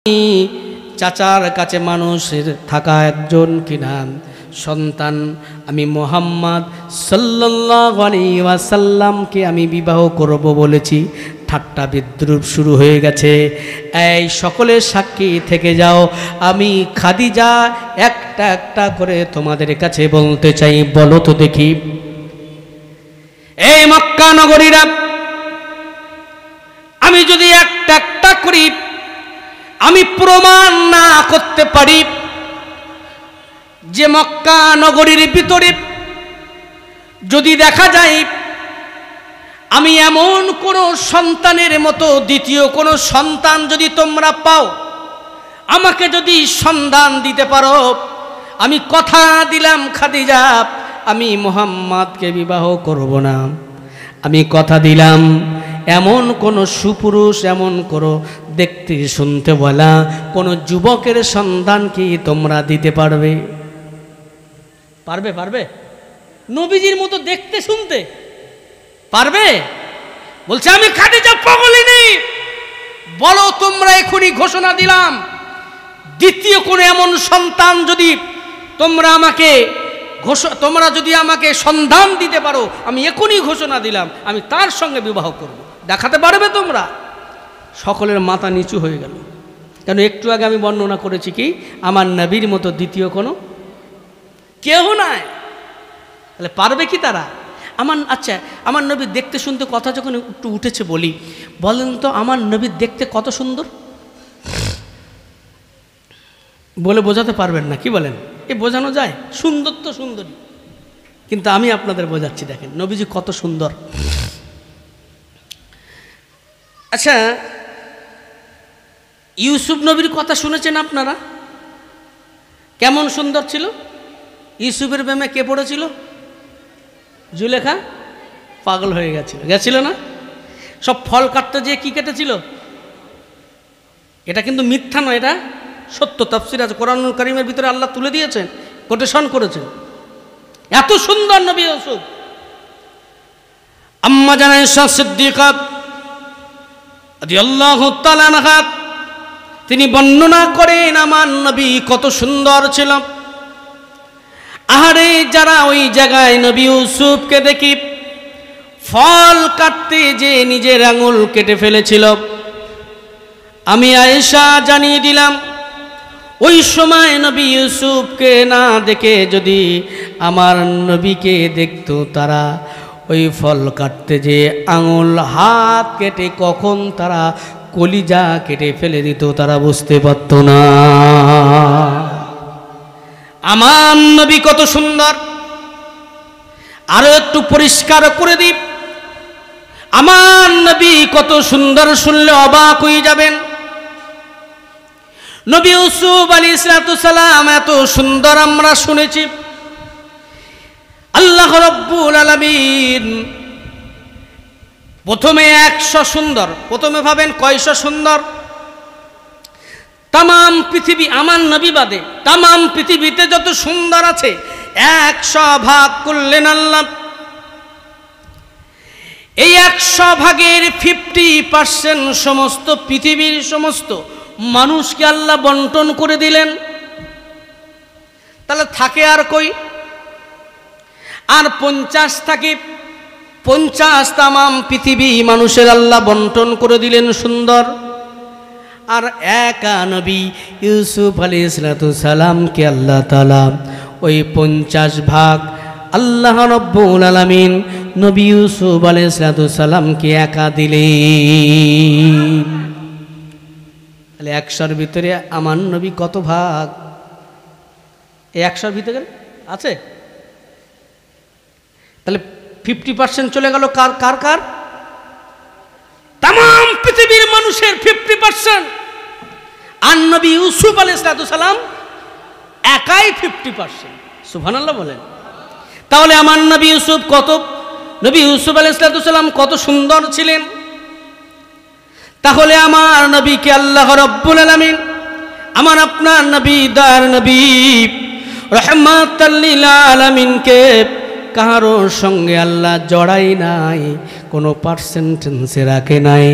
চাচার কাছে মানুষের থাকা একজন কিনা সন্তান, আমি মুহাম্মদ সাল্লাল্লাহু আলাইহি ওয়াসাল্লামকে আমি বিবাহ করব বলেছি। ঠাট্টা বিদ্রুপ শুরু হয়ে গেছে। এই সকলের সাক্ষী থেকে যাও, আমি খাদিজা একটা একটা করে তোমাদের কাছে বলতে চাই। বলো তো দেখি, এই মক্কা নগরীরা, আমি যদি একটা একটা করি আমি প্রমাণ না করতে পারি যে মক্কা নগরীর ভিতরে যদি দেখা যায় আমি এমন কোন সন্তানের মতো দ্বিতীয় কোন সন্তান যদি তোমরা পাও, আমাকে যদি সন্ধান দিতে পারো, আমি কথা দিলাম খাদিজা আমি মুহাম্মদকে বিবাহ করব না। আমি কথা দিলাম এমন কোন সুপুরুষ, এমন কোন দেখতে শুনতে বলা কোন যুবকের সন্ধান কি তোমরা দিতে পারবে? পারবে? পারবে? নবীজির মতো দেখতে শুনতে পারবে? বলছে আমি খাদিজা পাগলিনী। বলো তোমরা, এখনই ঘোষণা দিলাম, দ্বিতীয় কোন এমন সন্তান যদি তোমরা যদি আমাকে সন্ধান দিতে পারো, আমি এখনই ঘোষণা দিলাম আমি তার সঙ্গে বিবাহ করব। দেখাতে পারবে তোমরা? সকলের মাথা নিচু হয়ে গেল। কেন একটু আগে আমি বর্ণনা করেছি কি আমার নবীর মতো দ্বিতীয় কোনো কেউ নাই। তাহলে পারবে কি তারা? আচ্ছা, আমার নবী দেখতে শুনতে কথা যখন একটু উঠেছে বলি, বলেন তো আমার নবী দেখতে কত সুন্দর? বলে বোঝাতে পারবেন না, কি বলেন? এ বোঝানো যায়? সুন্দর তো সুন্দরী, কিন্তু আমি আপনাদের বোঝাচ্ছি। দেখেন নবীজি কত সুন্দর। আচ্ছা, ইউসুফ নবীর কথা শুনেছেন আপনারা? কেমন সুন্দর ছিল? ইউসুফের প্রেমে কে পড়েছিল? জুলেখা পাগল হয়ে গেছিল না? সব ফল কাটতে যেয়ে কি কেটেছিল? এটা কিন্তু মিথ্যা নয়, এটা সত্য। তাফসীর আছে, কোরআনুল কারীমের ভিতরে আল্লাহ তুলে দিয়েছেন, কোটেশন করেছেন। এত সুন্দর নবী ইউসুফ। আম্মা জানা আয়েশা সিদ্দিকা রাদিয়াল্লাহু তাআলা আনহা তিনি বর্ণনা করেন আমার নবী কত সুন্দর ছিল। আহারে, যারা ওই জায়গায় নবী ইউসুফকে দেখি ফল কাটতে যে নিজের আঙুল কেটে ফেলেছিল, আমি আয়েশা জানিয়ে দিলাম ওই সময় নবী ইউসুফকে না দেখে যদি আমার নবীকে দেখতো, তারা ওই ফল কাটতে যে আঙুল হাত কেটে কখন তারা কলিজা কেটে ফেলে দিত তারা বুঝতে পারত না। আমার নবী কত সুন্দর। আরো একটু পরিষ্কার করে দিই, আমার নবী কত সুন্দর শুনলে অবাক হয়ে যাবেন। নবী ইউসুফ আলাইহিস সালাম এত সুন্দর আমরা শুনেছি। আল্লাহ রাব্বুল আলামিন প্রথমে 100 সুন্দর, প্রথমে ভাবেন কয়শো সুন্দর? তামাম পৃথিবী আমার নবী বাদে তামাম পৃথিবীতে যত সুন্দর আছে 100 ভাগ করলেন আল্লাহ। এই 100 ভাগের 50% সমস্ত পৃথিবীর সমস্ত মানুষকে আল্লাহ বন্টন করে দিলেন। তাহলে থাকে আর কই? আর 50 থাকে। 50 তামাম পৃথিবী মানুষের আল্লাহ বন্টন করে দিলেন সুন্দর। আর একা নবী ইউসুফ আলাইহিস সালামকে আল্লাহ তাআলা ওই 50 ভাগ আল্লাহ রাব্বুল আলামিন নবী ইউসুফ আলাইহিস সালামকে একা দিলেন। তাহলে 100-র ভিতরে আমার নবী কত ভাগ? এই 100-র ভিতরে আছে। তাহলে 50% চলে গেল কার কার কার? তামাম পৃথিবীর মানুষের 50%। আর নবী ইউসুফ আলাইহিস সালাম একাই 50%। সুবহানাল্লাহ বলেন। তাহলে আমার নবী ইউসুফ আলাইহিস সালাম কত সুন্দর ছিলেন। তাহলে আমার নবীকে আল্লাহ রাব্বুল আলামিন, আমার আপনার নবী দয়ার নবী রাহমাতাল লিল আলামিনকে কারোর সঙ্গে আল্লাহ জড়াই নাই, কোনো পার্সেন্টেন্সে রাখে নাই।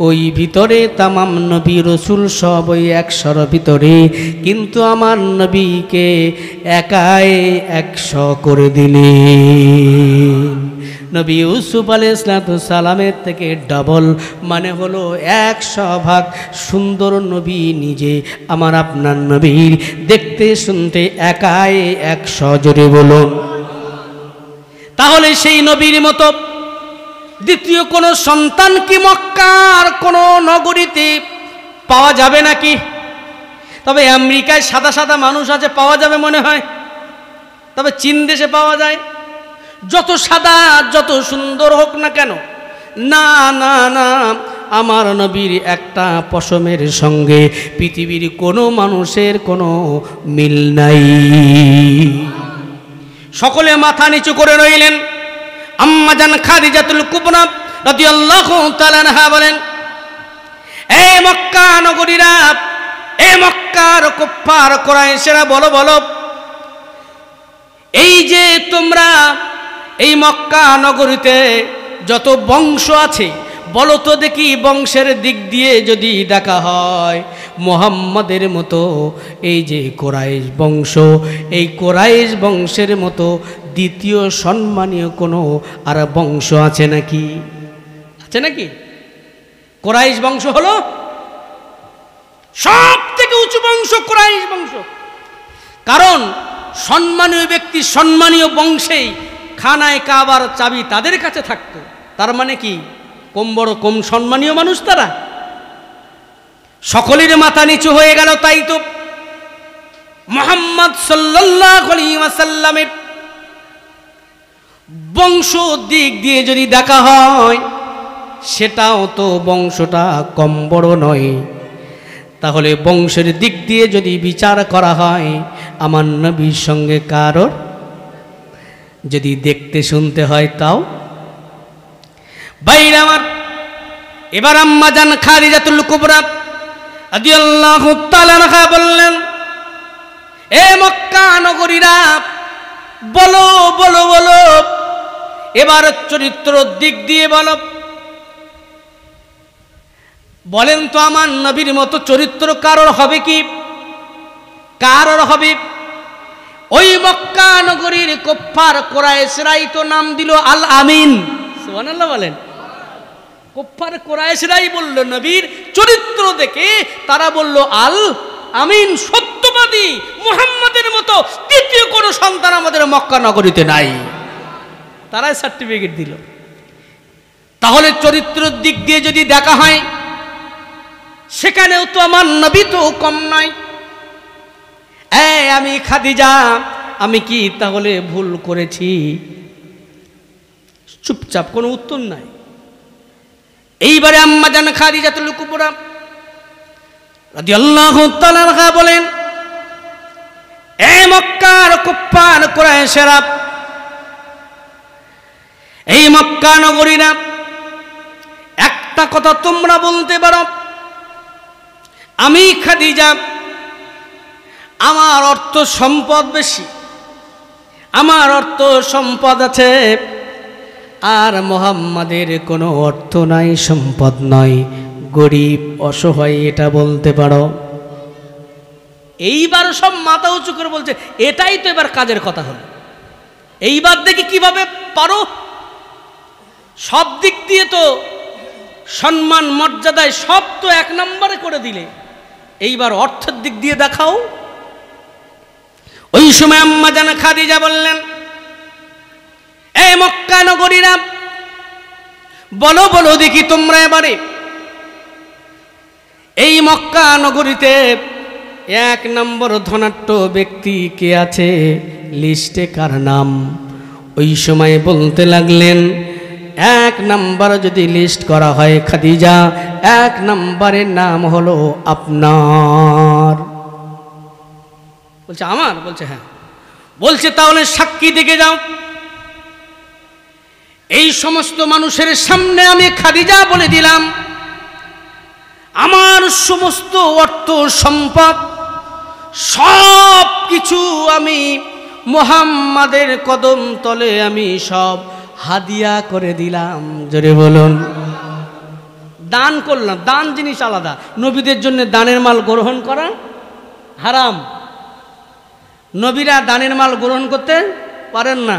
ওই ভিতরে তামাম নবী রসুল সব ওই 100-র ভিতরে, কিন্তু আমার নবীকে একাই 100 করে দিলেন। নবী ইউসুফ আলাইহিসসালামের থেকে ডবল, মানে হলো 100 ভাগ সুন্দর নবী নিজে আমার আপনার নবীর, দেখতে শুনতে একাই 100। জোরে বলুন। তাহলে সেই নবীর মতো দ্বিতীয় কোনো সন্তান কি মক্কার কোনো নগরীতে পাওয়া যাবে নাকি? তবে আমেরিকায় সাদা সাদা মানুষ আছে, পাওয়া যাবে মনে হয়, তবে চীন দেশে পাওয়া যায়। যত সাদা যত সুন্দর হোক না কেন, না না না, আমার নবীর একটা পশমের সঙ্গে পৃথিবীর কোনো মানুষের কোনো মিল নাই। সকলে মাথা নিচু করে রইলেন। আম্মা জান খাদিজাতুল কুবরা রাদিয়াল্লাহু তাআলা আনহা বলেন, এ মক্কা নগরীরা, এ মক্কার কুফার কুরাইশেরা, বলো বলো, এই যে তোমরা এই মক্কা নগরীতে যত বংশ আছে, বলো তো দেখি বংশের দিক দিয়ে যদি দেখা হয় মুহাম্মাদের মতো এই যে কুরাইশ বংশ, এই কুরাইশ বংশের মতো দ্বিতীয় সম্মানীয় কোনো আর বংশ আছে নাকি? আছে নাকি? কুরাইশ বংশ হলো সব থেকে উঁচু বংশ, কুরাইশ বংশ। কারণ সম্মানীয় ব্যক্তি সম্মানীয় বংশেই খানায় কাবার চাবি তাদের কাছে থাকতো। তার মানে কি কম বড় কম সম্মানীয় মানুষ তারা? সকলের মাথা নিচু হয়ে গেল। তাই তো মুহাম্মদ সাল্লাল্লাহু আলাইহি ওয়াসাল্লামের বংশ দিক দিয়ে যদি দেখা হয়, সেটাও তো বংশটা কম বড় নয়। তাহলে বংশের দিক দিয়ে যদি বিচার করা হয়, আমার নবীর সঙ্গে কারোর যদি দেখতে শুনতে হয় তাও। বাইরে আমার, এবার আম্মা জান খাদিজাতুল কুবরা রাদিয়াল্লাহু তাআলা আনহা বললেন, এ মক্কা নগরীরা, বলো বলো বলো, এবার চরিত্র দিক দিয়ে বলো, বলেন তো আমার নবীর মতো চরিত্র কারোর হবে কি? কারোর হবে? ওই মক্কা নগরীর কুফার কুরাইশরাই তো নাম দিল আল আমিন। সুবহানাল্লাহ বলেন। কুফার কুরাইশরাই বলল নবীর চরিত্র দেখে, তারা বলল আল আমিন, সত্যবাদী, মুহাম্মাদের মতো দ্বিতীয় কোনো সন্তান আমাদের মক্কা নগরীতে নাই। তারাই সার্টিফিকেট দিল। তাহলে চরিত্রের দিক দিয়ে যদি দেখা হয়, সেখানেও তো আমার নবী তো কম নয়। আমি খাদিজা, আমি কি তাহলে ভুল করেছি? চুপচাপ, কোনো উত্তর নাই। এইবারে আম্মা জান খাদিজাতুল কুবরা রাদিয়াল্লাহু তাআলা আনহা বলেন, এ মক্কার কুফার কুরাইশরা, এই মক্কা নগরীরা, একটা কথা তোমরা বলতে পারো, আমি খাদিজা, আমার অর্থ সম্পদ বেশি, আমার অর্থ সম্পদ আছে, আর মুহাম্মাদের কোনো অর্থ নাই, সম্পদ নয়, গরিব অসহায়, এটা বলতে পারো। এইবার সব মাথা উঁচু করে বলছে, এটাই তো এবার কাজের কথা হলো। এইবার দেখি কিভাবে পারো। সব দিক দিয়ে তো সম্মান মর্যাদায় সব তো 1 নম্বরে করে দিলে, এইবার অর্থের দিক দিয়ে দেখাও। ওই সময় আম্মা জান খাদিজা বললেন, এই মক্কা নগরীরা, বলো বলো দেখি তোমরা এবারে এই মক্কা নগরীতে 1 নম্বর ধনাঢ্য ব্যক্তি কে আছে, লিস্টে কার নাম? ওই সময় বলতে লাগলেন, 1 নম্বর যদি লিস্ট করা হয় খাদিজা, 1 নম্বরের নাম হলো আপনার। বলছে আমার? বলছে হ্যাঁ। বলছে তাহলে সাক্ষী দিকে যাও। এই সমস্ত মানুষের সামনে আমি খাদিজা বলে দিলাম, আমার সমস্ত অর্থ সম্পদ সব কিছু আমি মুহাম্মাদের কদম তলে আমি সব হাদিয়া করে দিলাম। জোরে বলুন। দান করলাম, দান জিনিস আলাদা। নবীদের জন্য দানের মাল গ্রহণ করা হারাম। নবীরা দানের মাল গ্রহণ করতে পারেন না।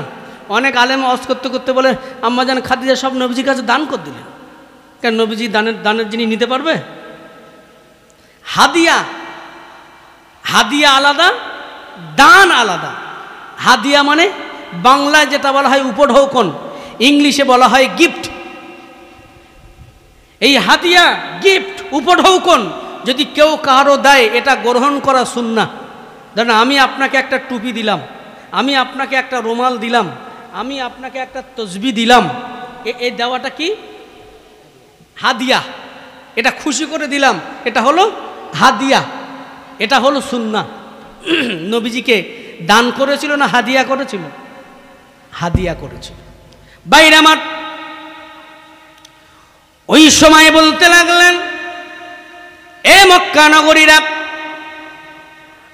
অনেক আলেম ওয়াজ করতে করতে বলে আম্মাজান খাদিজা সব নবীজির কাছে দান করে দিলেন। কেন নবীজি দানের জিনিস নিতে পারবে? হাদিয়া, হাদিয়া আলাদা, দান আলাদা। হাদিয়া মানে বাংলায় যেটা বলা হয় উপঢৌকন, ইংলিশে বলা হয় গিফট। এই হাদিয়া, গিফট, উপঢৌকন যদি কেউ কারো দেয় এটা গ্রহণ করা সুন্নাহ। ধরেন আমি আপনাকে একটা টুপি দিলাম, আমি আপনাকে একটা রুমাল দিলাম, আমি আপনাকে একটা তসবি দিলাম, এই দেওয়াটা কি? হাদিয়া। এটা খুশি করে দিলাম, এটা হলো হাদিয়া, এটা হলো সুন্নাহ। নবীজিকে দান করেছিল না হাদিয়া করেছিল? হাদিয়া করেছিল। বাইরে আমার ওই সময় বলতে লাগলেন, এ মক্কা নগরীরা,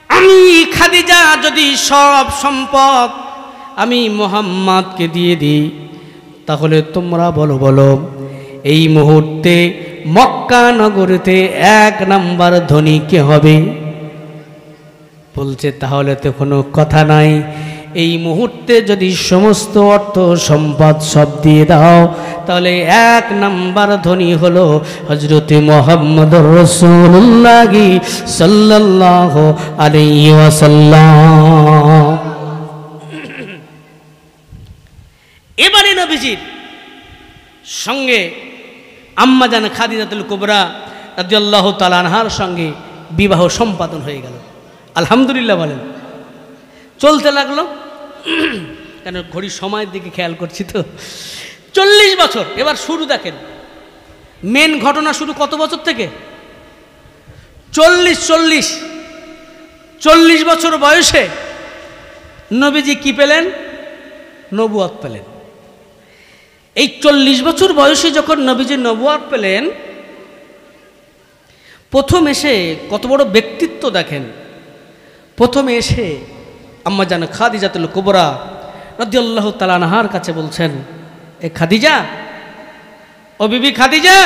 আমি খাদিজা যদি সব সম্পদ আমি মুহাম্মদকে দিয়ে দিই, তাহলে তোমরা বলো এই মুহূর্তে মক্কা নগরীতে 1 নাম্বার ধনী কে হবে? বলছে তাহলে তো কোনো কথা নাই, এই মুহূর্তে যদি সমস্ত অর্থ সম্পদ সব দিয়ে দাও, তাহলে 1 নাম্বার ধনী হলো হযরতে মুহাম্মদুর রাসূলুল্লাহ সাল্লাল্লাহু আলাইহি ওয়াসাল্লাম। এবারে নবীজির সঙ্গে আম্মাজান খাদিজাতুল কুবরা রাদিয়াল্লাহু তাআলা আনহার সঙ্গে বিবাহ সম্পাদন হয়ে গেল। আলহামদুলিল্লাহ বলেন। চলতে লাগলো, কেন ঘড়ির সময়ের দিকে খেয়াল করছি তো। 40 বছর। এবার শুরু দেখেন, মেন ঘটনা শুরু কত বছর থেকে? 40 বছর বয়সে নবীজি কি পেলেন? নবুয়ত পেলেন। এই 40 বছর বয়সে যখন নবীজি নবুয়ত পেলেন, প্রথম এসে কত বড় ব্যক্তিত্ব দেখেন। প্রথমে এসে আম্মাজান খাদিজাতুল কুবরা রাদিয়াল্লাহু তাআলা আনহার কাছে বলছেন, এ খাদিজা, ও বিবি খাদিজা,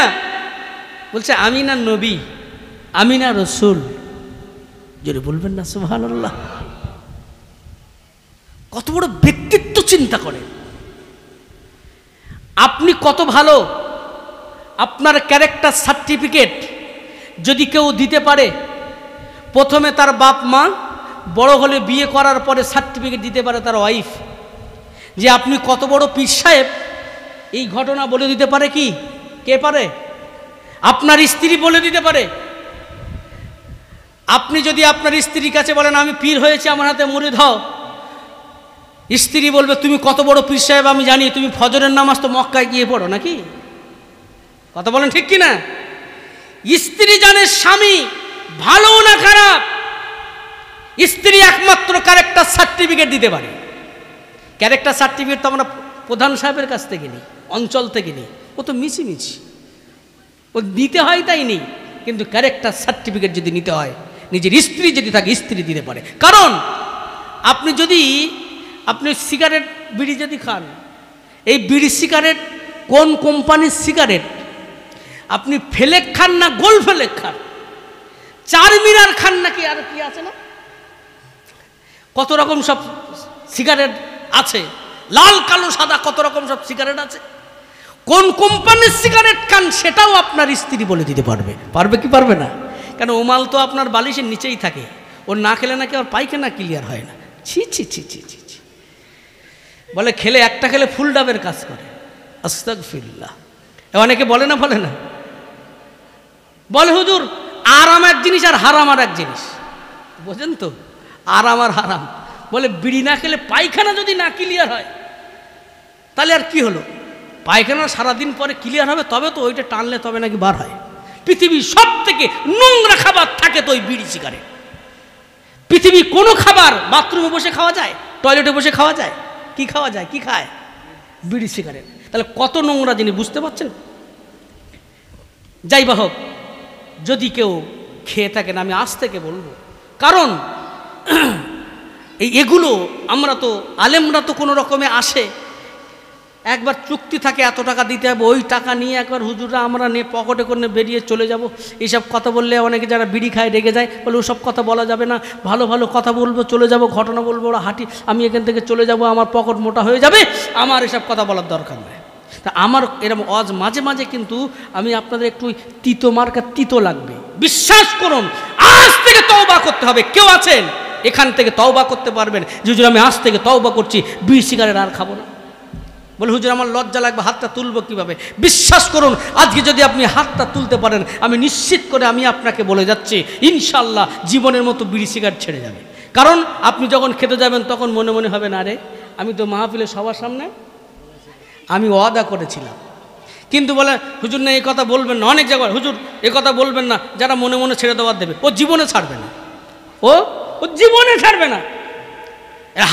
বলছে আমি না নবী, আমি না রসুল। জোরে বলবেন না সুবহানাল্লাহ। কত বড় ব্যক্তিত্ব চিন্তা করেন। আপনি কত ভালো, আপনার ক্যারেক্টার সার্টিফিকেট যদি কেউ দিতে পারে, প্রথমে তার বাপ মা, বড় হলে বিয়ে করার পরে সার্টিফিকেট দিতে পারে তার ওয়াইফ, যে আপনি কত বড় পীর সাহেব, এই ঘটনা বলে দিতে পারে। কি কে পারে? আপনার স্ত্রী বলে দিতে পারে। আপনি যদি আপনার স্ত্রীর কাছে বলেন আমি পীর হয়েছি, আমার হাতে মুরিদ হও, স্ত্রী বলবে তুমি কত বড় পীর সাহেব আমি জানি, তুমি ফজরের নামাজ তো মক্কায় গিয়ে পড়ো নাকি? কথা বলেন ঠিক কি না? স্ত্রী জানে স্বামী ভালো না খারাপ, স্ত্রী একমাত্র ক্যারেক্টার সার্টিফিকেট দিতে পারে। ক্যারেক্টার সার্টিফিকেট তো আমরা প্রধান সাহেবের কাছ থেকে নিই, অঞ্চল থেকে নিই, ও তো মিছিমিছি, ও দিতে হয় তাই নেই। কিন্তু ক্যারেক্টার সার্টিফিকেট যদি নিতে হয়, নিজের স্ত্রী যদি থাকে, স্ত্রী দিতে পারে। কারণ আপনি সিগারেট বিড়ি যদি খান, এই বিড়ি সিগারেট কোন কোম্পানির সিগারেট, আপনি ফেলেক খান না গোল ফেলেক খান, চারমিনার খান নাকি আর কি আছে না, কত রকম সব সিগারেট আছে, লাল কালো সাদা কত রকম সব সিগারেট আছে। কোন কোম্পানির সিগারেট খান সেটাও আপনার স্ত্রী বলে দিতে পারবে। পারবে কি পারবে না? কেন ও মাল তো আপনার বালিশের নিচেই থাকে, ও না খেলে নাকি আর পায়খানা ক্লিয়ার হয় না। ছি ছি ছি ছি ছি ছি। বলে খেলে একটা খেলে ফুল ডাবের কাজ করে। আস্তাগফিরুল্লাহ। অনেকে বলে না বলে হুজুর আরাম এক জিনিস আর হারাম আর এক জিনিস, বোঝেন তো? আরাম আর হারাম। বলে বিড়ি না খেলে পায়খানা যদি না ক্লিয়ার হয় তাহলে আর কি হলো? পায়খানা সারাদিন পরে ক্লিয়ার হবে, তবে তো ওইটা টানলে তবে নাকি বার হয়। পৃথিবীর সব থেকে নোংরা খাবার থাকে তো ওই বিড়ি সিগারেট। পৃথিবীর কোনো খাবার বাথরুমে বসে খাওয়া যায়, টয়লেটে বসে খাওয়া যায়? কি খাওয়া যায়? কি খায়? বিড়ি সিগারেট। তাহলে কত নোংরা জিনিস, বুঝতে পারছেন? যাই বা হোক, যদি কেউ খেয়ে থাকেন আমি আজ থেকে বলবো, কারণ এগুলো আমরা তো আলেমরা তো কোনো রকমে আসে, একবার চুক্তি থাকে এত টাকা দিতে হবে, ওই টাকা নিয়ে একবার হুজুররা আমরা নিয়ে পকেটে করে বেরিয়ে চলে যাব। এইসব কথা বললে অনেকে যারা বিড়ি খায় রেগে যায়, বলে ওসব কথা বলা যাবে না, ভালো ভালো কথা বলবো, চলে যাব, ঘটনা বলবো, ওরা হাঁটি, আমি এখান থেকে চলে যাব, আমার পকেট মোটা হয়ে যাবে, আমার এসব কথা বলার দরকার নেই। তা আমার এরকম মাঝে মাঝে কিন্তু আমি আপনাদের একটু তিতো মার্কা তিতো লাগবে। বিশ্বাস করুন, আজ থেকে তওবা করতে হবে। কেউ আছেন এখান থেকে তওবা করতে পারবেন যে হুজুর আমি আজ থেকে তওবা করছি, বিড়ি সিগারেট আর খাবো না? বলে হুজুর আমার লজ্জা লাগবে, হাতটা তুলবো কিভাবে? বিশ্বাস করুন, আজকে যদি আপনি হাতটা তুলতে পারেন, আমি নিশ্চিত করে আমি আপনাকে বলে যাচ্ছি ইনশাআল্লাহ জীবনের মতো বিড়ি সিগারেট ছেড়ে যাবে। কারণ আপনি যখন খেতে যাবেন তখন মনে মনে হবে না, রে আমি তো মাহফিলে সবার সামনে আমি ওয়াদা করেছিলাম। কিন্তু বলে হুজুর না এই কথা বলবেন না, অনেক জায়গায় হুজুর এ কথা বলবেন না, যারা মনে মনে ছেড়ে দেওয়ার দেবে, ও জীবনে ছাড়বে না, ও জীবনে ছাড়বে না।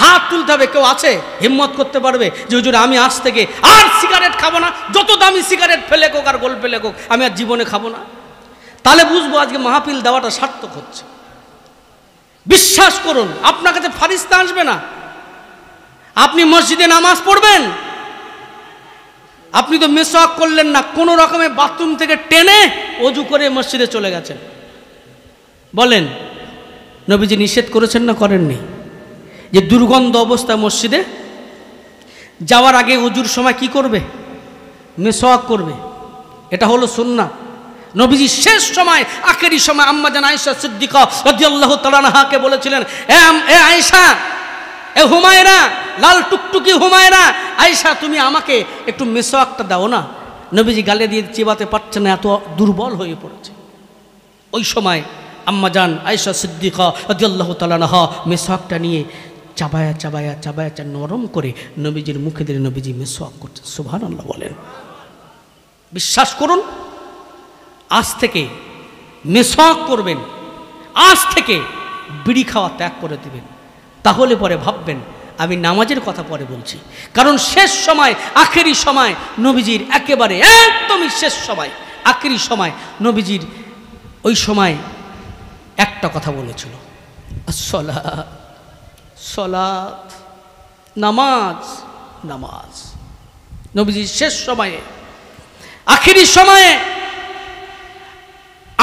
হাত তুলতে হবে। কেউ আছে হিম্মত করতে পারবে যে হুজুর আমি আজ থেকে আর সিগারেট খাবো না, যত দামি সিগারেট ফেলে কোক আর গোল ফেলে কোক আমি আর জীবনে খাবো না? তাহলে বুঝবো আজকে মাহফিল দেওয়াটা সার্থক হচ্ছে। বিশ্বাস করুন, আপনার কাছে ফারিস্তা আসবে না। আপনি মসজিদে নামাজ পড়বেন, আপনি তো মিসওয়াক করলেন না, কোনো রকমের বাথরুম থেকে টেনে ওযু করে মসজিদে চলে গেছেন। বলেন নবীজি নিষেধ করেছেন না করেননি যে দুর্গন্ধ অবস্থা মসজিদে যাওয়ার আগে ওযুর সময় কি করবে? মিসওয়াক করবে। এটা হলো সুন্নাহ। নবীজি শেষ সময় আখেরি সময় আম্মা জান আয়েশা সিদ্দিকা রাদিয়াল্লাহু তাআলা আনহাকে বলেছিলেন, এ আয়েশা, এ হুমায়রা, লাল টুকটুকি হুমায়রা, আয়েশা তুমি আমাকে একটু মিসওয়াকটা দাও না। নবীজি গালে দিয়ে চিবাতে পারছেন না, এত দুর্বল হয়ে পড়েছে। ওই সময় আম্মা জান আয়েশা সিদ্দিকা রাদিয়াল্লাহু তাআলা আনহা মিসওয়াকটা নিয়ে চাবায়া চাবায়া চাবায়া নরম করে নবীজির মুখে দিয়ে নবীজি মিসওয়াক করছেন। সুবহানাল্লাহ বলেন। বিশ্বাস করুন, আজ থেকে মিসওয়াক করবেন, আজ থেকে বিড়ি খাওয়া ত্যাগ করে দেবেন। তাহলে পরে ভাববেন আমি নামাজের কথা পরে বলছি, কারণ শেষ সময় আখেরি সময় নবীজির একেবারে একদমই শেষ সময় আখেরি সময় নবীজির ওই সময় একটা কথা বলেছিল, আসসালাত, সালাত, নামাজ, নামাজ। নবীজির শেষ সময়ে আখেরি সময়ে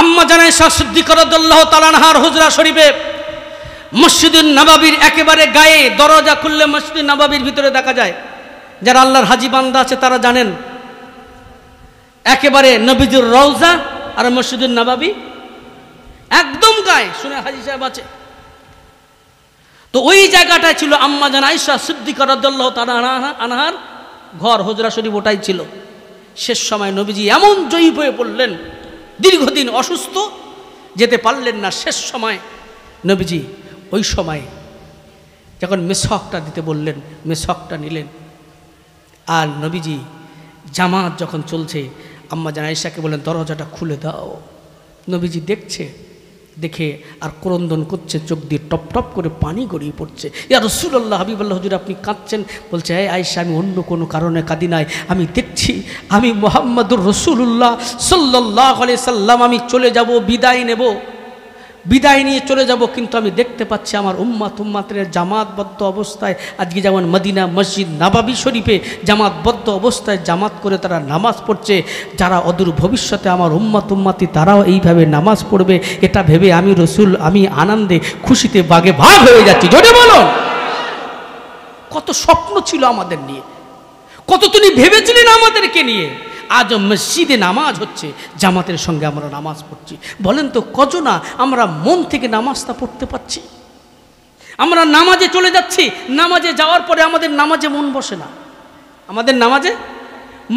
আম্মা জান আয়েশা সিদ্দিকা রাদিয়াল্লাহু তাআলা আনহার হুজরা শরীফে মসজিদুন নববীর একেবারে গায়ে দরজা খুললে মসজিদুন নববীর ভিতরে দেখা যায়, যারা আল্লাহর হাজী বান্দা আছে তারা জানেন, একেবারে নবীজির রওজা আর মসজিদুন নববী একদম গায়ে। শুনে হাজী সাহেব আছে তো ওই জায়গাটায় ছিল আম্মা জান আয়েশা সিদ্দিকা রাদিয়াল্লাহু তাআলা আনহার ঘর, হুজরা শরীফ ওটাই ছিল। শেষ সময় নবীজি এমন জয়ীব হয়ে পড়লেন, দীর্ঘদিন অসুস্থ, যেতে পারলেন না। শেষ সময় নবীজি ওই সময় যখন মিসওয়াকটা দিতে বললেন, মিসওয়াকটা নিলেন। আর নবীজি জামাত যখন চলছে, আম্মা জান আয়েশাকে বললেন দরজাটা খুলে দাও। নবীজি দেখছে, দেখে আর ক্রন্দন করছে, চোখ দিয়ে টপ টপ করে পানি গড়িয়ে পড়ছে। ইয়া রাসূলুল্লাহ, হাবিবাল্লাহ হুজুর আপনি কাঁদছেন? বলছে এই আয়েশা, আমি অন্য কোনো কারণে কাঁদি নাই, আমি দেখছি আমি মুহাম্মদুর রাসূলুল্লাহ সাল্লাল্লাহু আলাইহি সাল্লাম আমি চলে যাব, বিদায় নেব, বিদায় নিয়ে চলে যাব, কিন্তু আমি দেখতে পাচ্ছি আমার উম্মাতের জামাতবদ্ধ অবস্থায়, আজকে যেমন মদিনা মসজিদ নববী শরীফে জামাতবদ্ধ অবস্থায় জামাত করে তারা নামাজ পড়ছে, যারা অদূর ভবিষ্যতে আমার উম্মতি তারাও এইভাবে নামাজ পড়বে, এটা ভেবে আমি রসুল আমি আনন্দে খুশিতে বাগে ভাগ হয়ে যাচ্ছি। জোরে বলুন, কত স্বপ্ন ছিল আমাদের নিয়ে, কত তিনি ভেবেছিলেন আমাদেরকে নিয়ে। আজ মসজিদে নামাজ হচ্ছে, জামাতের সঙ্গে আমরা নামাজ পড়ছি। বলেন তো কজনা আমরা মন থেকে নামাজটা পড়তে পারছি? আমরা নামাজে চলে যাচ্ছি, নামাজে যাওয়ার পরে আমাদের নামাজে মন বসে না, আমাদের নামাজে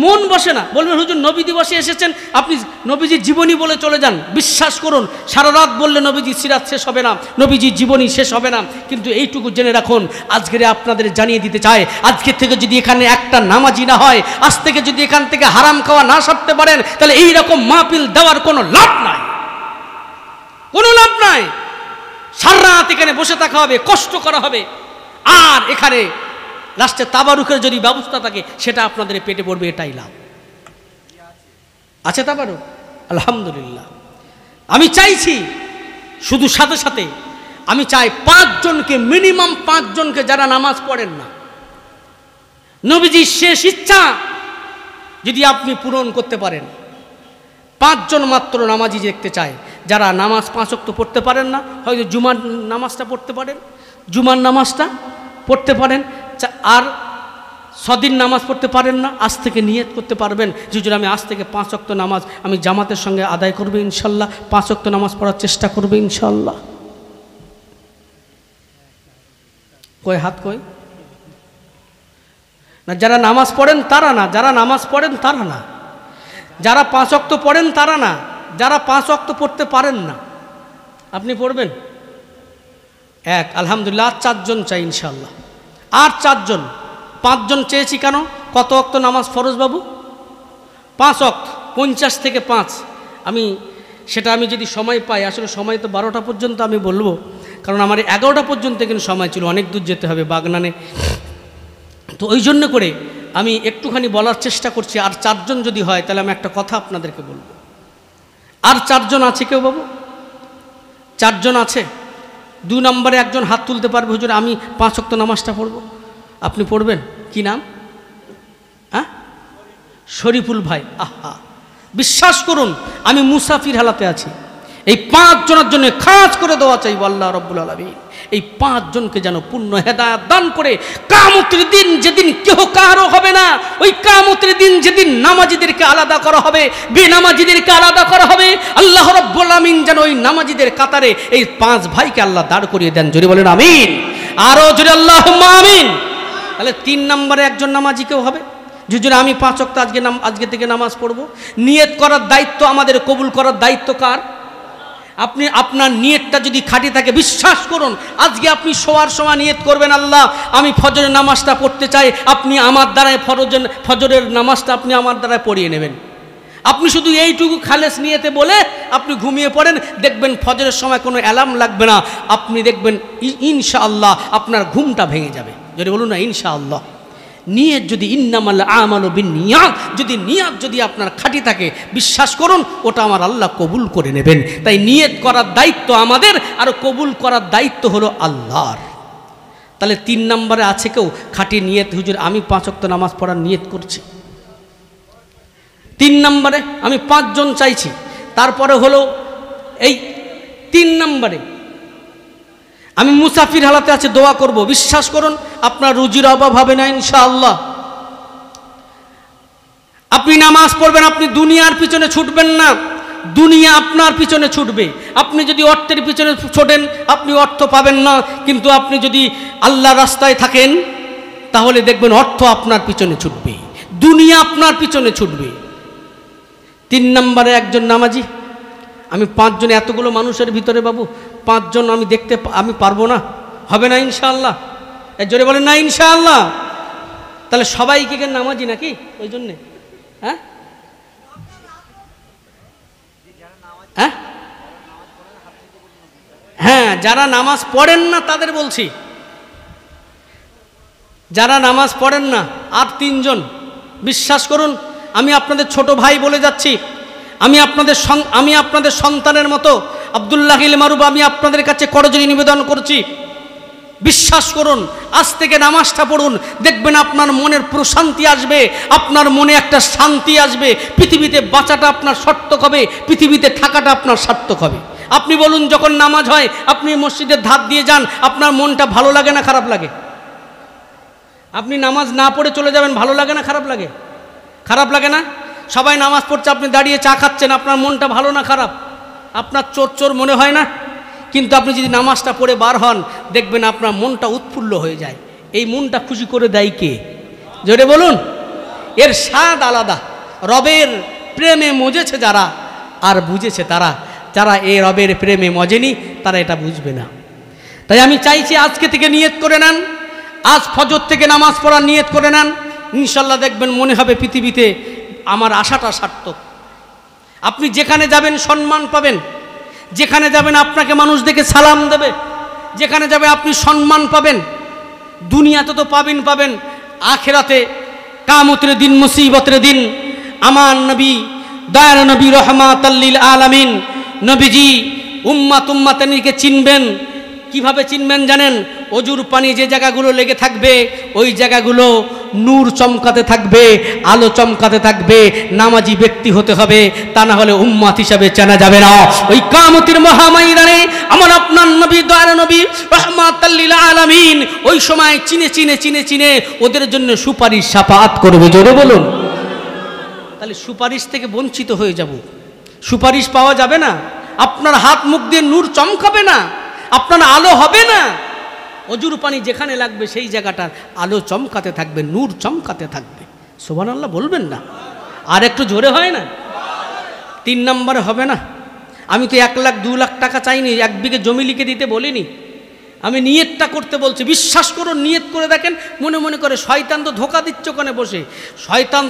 মন বসে না। বলবেন হুজুর নবী দিবসে এসেছেন, আপনি নবীজির জীবনী বলে চলে যান। বিশ্বাস করুন, সারা রাত বললে নবীজির সিরাত শেষ হবে না, নবীজির জীবনী শেষ হবে না। কিন্তু এইটুকু জেনে রাখুন, আজকের আপনাদের জানিয়ে দিতে চায়, আজকে থেকে যদি এখানে একটা নামাজি না হয়, আজ থেকে যদি এখান থেকে হারাম খাওয়া না সারতে পারেন, তাহলে এই রকম মাহফিল দেওয়ার কোনো লাভ নাই, কোনো লাভ নাই। সারা রাত এখানে বসে থাকা হবে, কষ্ট করা হবে, আর এখানে লাস্টে তাবারুকের যদি ব্যবস্থা থাকে সেটা আপনাদের পেটে পড়বে, এটাই লাভ। আছে তাবারুক? আলহামদুলিল্লাহ। আমি চাইছি শুধু সাথে সাথে আমি চাই 5 জনকে, মিনিমাম 5 জনকে যারা নামাজ পড়েন না, নবীজির শেষ ইচ্ছা যদি আপনি পূরণ করতে পারেন, 5 জন মাত্র নামাজি দেখতে চায়, যারা নামাজ 5 ওয়াক্ত পড়তে পারেন না, হয়তো জুমার নামাজটা পড়তে পারেন, জুমার নামাজটা পড়তে পারেন, আর 6 দিন নামাজ পড়তে পারেন না, আজ থেকে নিয়ত করতে পারবেন যে যদি আমি আজ থেকে 5 ওয়াক্ত নামাজ আমি জামাতের সঙ্গে আদায় করবে ইনশাল্লাহ, 5 ওয়াক্ত নামাজ পড়ার চেষ্টা করবে ইনশাল্লাহ। কই হাত কই না, যারা নামাজ পড়েন তারা না, যারা নামাজ পড়েন তারা না, যারা 5 ওয়াক্ত পড়েন তারা না, যারা 5 ওয়াক্ত পড়তে পারেন না। আপনি পড়বেন? এক, আলহামদুলিল্লাহ। আর 4 জন চাই ইনশাল্লাহ, আর 4 জন। 5 জন চেয়েছি কেন? কত ওয়াক্ত নামাজ ফরজ বাবু? 5 ওয়াক্ত, 50 থেকে 5। সেটা আমি যদি সময় পাই, আসলে সময় তো 12টা পর্যন্ত আমি বলবো, কারণ আমার 11টা পর্যন্ত কিন্তু সময় ছিল, অনেক দূর যেতে হবে বাগনানে, তো ওই জন্য করে আমি একটুখানি বলার চেষ্টা করছি। আর 4 জন যদি হয় তাহলে আমি একটা কথা আপনাদেরকে বলবো। আর 4 জন আছে কেউ বাবু? 4 জন আছে? 2 নম্বরে একজন হাত তুলতে পারবে, হুজুর আমি 5 ওয়াক্ত নামাজটা পড়ব। আপনি পড়বেন? কি নাম? হ্যাঁ, শরীফুল ভাই। আহা, বিশ্বাস করুন আমি মুসাফির হালাতে আছি। এই 5 জনের জন্য খাস করে দোয়া চাই আল্লাহ রাব্বুল আলামিন এই 5 জনকে যেন পূর্ণ হেদায়েত দান করে, কিয়ামতের দিন যেদিন কেহ কারো হবে না, ওই কিয়ামতের দিন যেদিন নামাজীদেরকে আলাদা করা হবে, বেনামাজীদেরকে আলাদা করা হবে, আল্লাহ রাব্বুল আলামিন যেন ওই নামাজীদের কাতারে এই 5 ভাইকে আল্লাহ দাঁড় করিয়ে দেন। জোরে বলেন আমিন, আরো জোরে আল্লাহুম্মা আমিন। তাহলে 3 নম্বরে একজন নামাজি কেউ হবে, যদি আমি 5 ওয়াক্ত আজকে থেকে নামাজ পড়ব। নিয়ত করার দায়িত্ব আমাদের, কবুল করার দায়িত্ব কার? আপনি আপনার নিয়তটা যদি খাঁটি থাকে, বিশ্বাস করুন আজকে আপনি শোয়ার সময় নিয়ত করবেন, আল্লাহ আমি ফজরের নামাজটা পড়তে চাই, আপনি আমার দ্বারায় ফজরের নামাজটা আপনি আমার দ্বারায় পড়িয়ে নেবেন। আপনি শুধু এইটুকু খালেস নিয়েতে বলে আপনি ঘুমিয়ে পড়েন, দেখবেন ফজরের সময় কোনো অ্যালার্ম লাগবে না, আপনি দেখবেন ইনশাআল্লাহ আপনার ঘুমটা ভেঙে যাবে। যদি বলুন না ইনশাআল্লাহ। নিয়ত যদি ইন্নামাল আমালু বিন্নিয়াত, যদি নিয়ত যদি আপনার খাঁটি থাকে, বিশ্বাস করুন ওটা আমার আল্লাহ কবুল করে নেবেন। তাই নিয়ত করার দায়িত্ব আমাদের, আর কবুল করার দায়িত্ব হলো আল্লাহর। তাহলে 3 নম্বরে আছে কেউ খাঁটি নিয়ত, হুজুর আমি 5 ওয়াক্ত নামাজ পড়ার নিয়ত করছি। 3 নম্বরে আমি 5 জন চাইছি। তারপরে হলো এই 3 নম্বরে আমি মুসাফির হালাতে আছে, দোয়া করব। বিশ্বাস করুন আপনার রুজির অভাব হবে না ইনশাআল্লাহ। আপনি নামাজ পড়বেন, আপনি দুনিয়ার পিছনে ছুটবেন না, দুনিয়া আপনার পিছনে ছুটবে। আপনি যদি অর্থের পিছনে ছোটেন আপনি অর্থ পাবেন না, কিন্তু আপনি যদি আল্লাহর রাস্তায় থাকেন তাহলে দেখবেন অর্থ আপনার পিছনে ছুটবে, দুনিয়া আপনার পিছনে ছুটবে। 3 নম্বরে একজন নামাজি। আমি 5 জন, এতগুলো মানুষের ভিতরে বাবু 5 জন আমি পারবো না, হবে না ইনশাআল্লাহ। এর জোরে বলেন না ইনশাআল্লাহ। তাহলে সবাইকে নামাজি নাকি ওই জন্যে? হ্যাঁ হ্যাঁ হ্যাঁ, যারা নামাজ পড়েন না তাদের বলছি, যারা নামাজ পড়েন না। আর 3 জন, বিশ্বাস করুন আমি আপনাদের ছোট ভাই বলে যাচ্ছি, আমি আপনাদের সন্তানের মতো আব্দুল্লাহ মারুফ, আমি আপনাদের কাছে করজোড়ে নিবেদন করছি, বিশ্বাস করুন আজ থেকে নামাজটা পড়ুন, দেখবেন আপনার মনের প্রশান্তি আসবে, আপনার মনে একটা শান্তি আসবে, পৃথিবীতে বাঁচাটা আপনার সার্থক হবে, পৃথিবীতে থাকাটা আপনার সার্থক হবে। আপনি বলুন যখন নামাজ হয় আপনি মসজিদের ধার দিয়ে যান, আপনার মনটা ভালো লাগে না খারাপ লাগে? আপনি নামাজ না পড়ে চলে যাবেন, ভালো লাগে না খারাপ লাগে? খারাপ লাগে না? সবাই নামাজ পড়ছে, আপনি দাঁড়িয়ে চা খাচ্ছেন, আপনার মনটা ভালো না খারাপ? আপনার চোর চোর মনে হয় না? কিন্তু আপনি যদি নামাজটা পড়ে বার হন দেখবেন আপনার মনটা উৎফুল্ল হয়ে যায়। এই মনটা খুশি করে দেয় কে? জোরে বলুন। এর স্বাদ আলাদা। রবের প্রেমে মজেছে যারা, আর বুঝেছে তারা, যারা এই রবের প্রেমে মজেনি তারা এটা বুঝবে না। তাই আমি চাইছি আজকে থেকে নিয়ত করে নেন, আজ ফজর থেকে নামাজ পড়ার নিয়ত করে নেন, ইনশাল্লাহ দেখবেন মনে হবে পৃথিবীতে আমার আশাটা সার্থক। আপনি যেখানে যাবেন সম্মান পাবেন, যেখানে যাবেন আপনাকে মানুষ দেখে সালাম দেবে, যেখানে যাবে আপনি সম্মান পাবেন। দুনিয়াতে তো পাবেন, আখেরাতে কিয়ামতের দিন, মুসিবতের দিন আমার নবী, দয়ার নবী রহমাতাল লিল আলামিন নবীজি উম্মাতনিকে চিনবেন, কিভাবে চিনবেন জানেন? অজুর পানি যে জায়গাগুলো লেগে থাকবে ওই জায়গাগুলো নূর চমকাতে থাকবে, আলো চমকাতে থাকবে। নামাজি ব্যক্তি হতে হবে, তা না হলে উম্মাত হিসাবে চেনা যাবে না। ওই কিয়ামতের মহাময়দানে আমার আপনার নবী, দয়ার নবী রাহমাতাল লিল আলামিন ওই সময় চিনে চিনে চিনে চিনে ওদের জন্য সুপারিশ শাফাআত করবে। জোরে বলুন। তাহলে সুপারিশ থেকে বঞ্চিত হয়ে যাব, সুপারিশ পাওয়া যাবে না, আপনার হাত মুখ দিয়ে নূর চমকাবে না, আপনার আলো হবে না। অজুর পানি যেখানে লাগবে সেই জায়গাটার আলো চমকাতে থাকবে, নূর চমকাতে থাকবে। সুবহানাল্লাহ বলবেন না? আর একটু জোরে হয় না? 3 নম্বরে হবে না। আমি তো 1 লাখ 2 লাখ টাকা চাইনি, 1 বিঘে জমি লিখে দিতে বলিনি। আমি নিয়তটা করতে বলছি। বিশ্বাস করুন, নিয়ত করে দেখেন। মনে মনে করে শয়তান তো ধোকা দিচ্ছে ওখানে বসে। শয়তান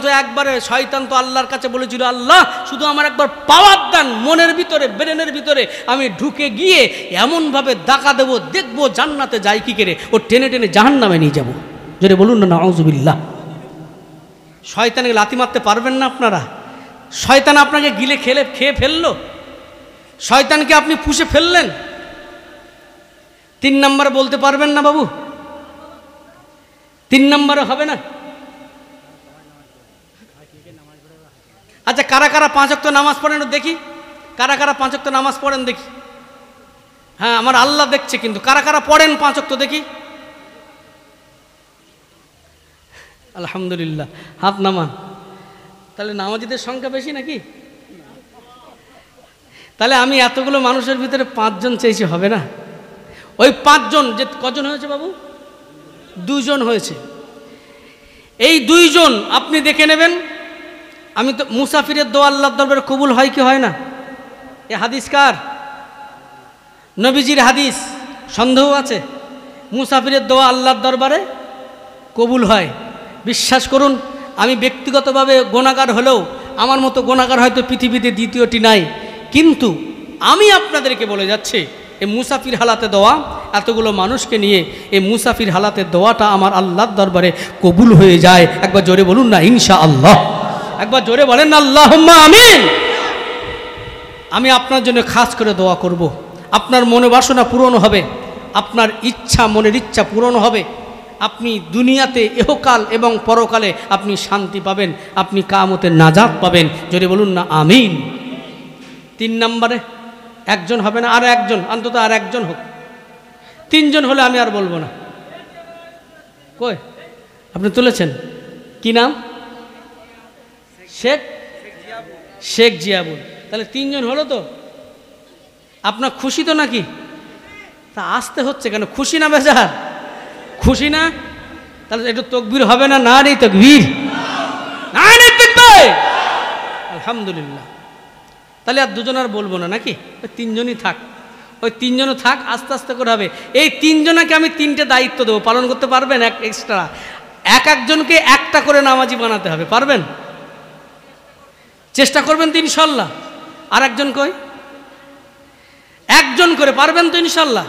তো আল্লাহর কাছে বলেছিল, আল্লাহ শুধু আমার একবার পাওয়ার দান, মনের ভিতরে ব্রেনের ভিতরে আমি ঢুকে গিয়ে এমনভাবে দাকা দেবো, দেখবো জান্নাতে যাই কি করে, ও টেনে টেনে জাহান্নামে নিয়ে যাবো। যদি বলুন না নাউজুবিল্লাহ। শয়তানকে লাথি মারতে পারবেন না আপনারা? শয়তান আপনাকে গিলে খেয়ে ফেললো, শয়তানকে আপনি পুষে ফেললেন। 3 নম্বরে বলতে পারবেন না বাবু? 3 নম্বরে হবে না। আচ্ছা, কারা কারা 5 ওয়াক্ত নামাজ পড়েন দেখি? কারা কারা 5 ওয়াক্ত নামাজ পড়েন দেখি? হ্যাঁ, আমার আল্লাহ দেখছে। কিন্তু কারা কারা পড়েন 5 ওয়াক্ত দেখি? আলহামদুলিল্লাহ, হাত নামান। তাহলে নামাজিদের সংখ্যা বেশি নাকি? তাহলে আমি এতগুলো মানুষের ভিতরে 5 জন চেয়েছি, হবে না? ওই 5 জন যে কজন হয়েছে বাবু? 2 জন হয়েছে। এই 2 জন আপনি দেখে নেবেন। আমি তো মুসাফিরের দোয়া আল্লাহর দরবারে কবুল হয় কি হয় না? এ হাদিস কার? নবীজির হাদিস। সন্দেহ আছে? মুসাফিরের দোয়া আল্লাহর দরবারে কবুল হয়। বিশ্বাস করুন, আমি ব্যক্তিগতভাবে গুনাহগার হলেও আমার মতো গুনাহগার হয়তো পৃথিবীতে দ্বিতীয়টি নাই। কিন্তু আমি আপনাদেরকে বলে যাচ্ছি, এই মুসাফির হালাতে দোয়া, এতগুলো মানুষকে নিয়ে এই মুসাফির হালাতে দোয়াটা আমার আল্লাহর দরবারে কবুল হয়ে যায়। একবার জোরে বলুন না ইনশাআল্লাহ। একবার জোরে বলেন না আল্লাহুম্মা আমিন। আমি আপনার জন্য খাস করে দোয়া করব। আপনার মনে বাসনা পূরণ হবে, আপনার ইচ্ছা, মনের ইচ্ছা পূরণ হবে। আপনি দুনিয়াতে ইহকাল এবং পরকালে আপনি শান্তি পাবেন, আপনি কিয়ামতের নাজাত পাবেন। জোরে বলুন না আমিন। 3 নম্বরে 1 জন হবে না? আর 1 জন, অন্তত আর 1 জন হোক। 3 জন হলে আমি আর বলবো না। কই আপনি তুলেছেন? কি নাম? শেখ জিয়াবুল। তাহলে 3 জন হলো তো? আপনার খুশি তো নাকি? তা আসতে হচ্ছে কেন? খুশি না বেজার? খুশি না? তাহলে একটু তাকবীর হবে না? না রে তাকবীর, না রে তাকবীর। আলহামদুলিল্লাহ। তাহলে আর 2 জন আর বলবো না নাকি? ওই 3 জনই থাক। ওই 3 জনও থাক, আস্তে আস্তে করে হবে। এই 3 জনকে আমি 3টে দায়িত্ব দেবো, পালন করতে পারবেন? এক্সট্রা এক জনকে একটা করে নামাজি বানাতে হবে। পারবেন? চেষ্টা করবেন তো ইনশাল্লাহ। আর 1 জন কই? 1 জন করে পারবেন তো ইনশাল্লাহ?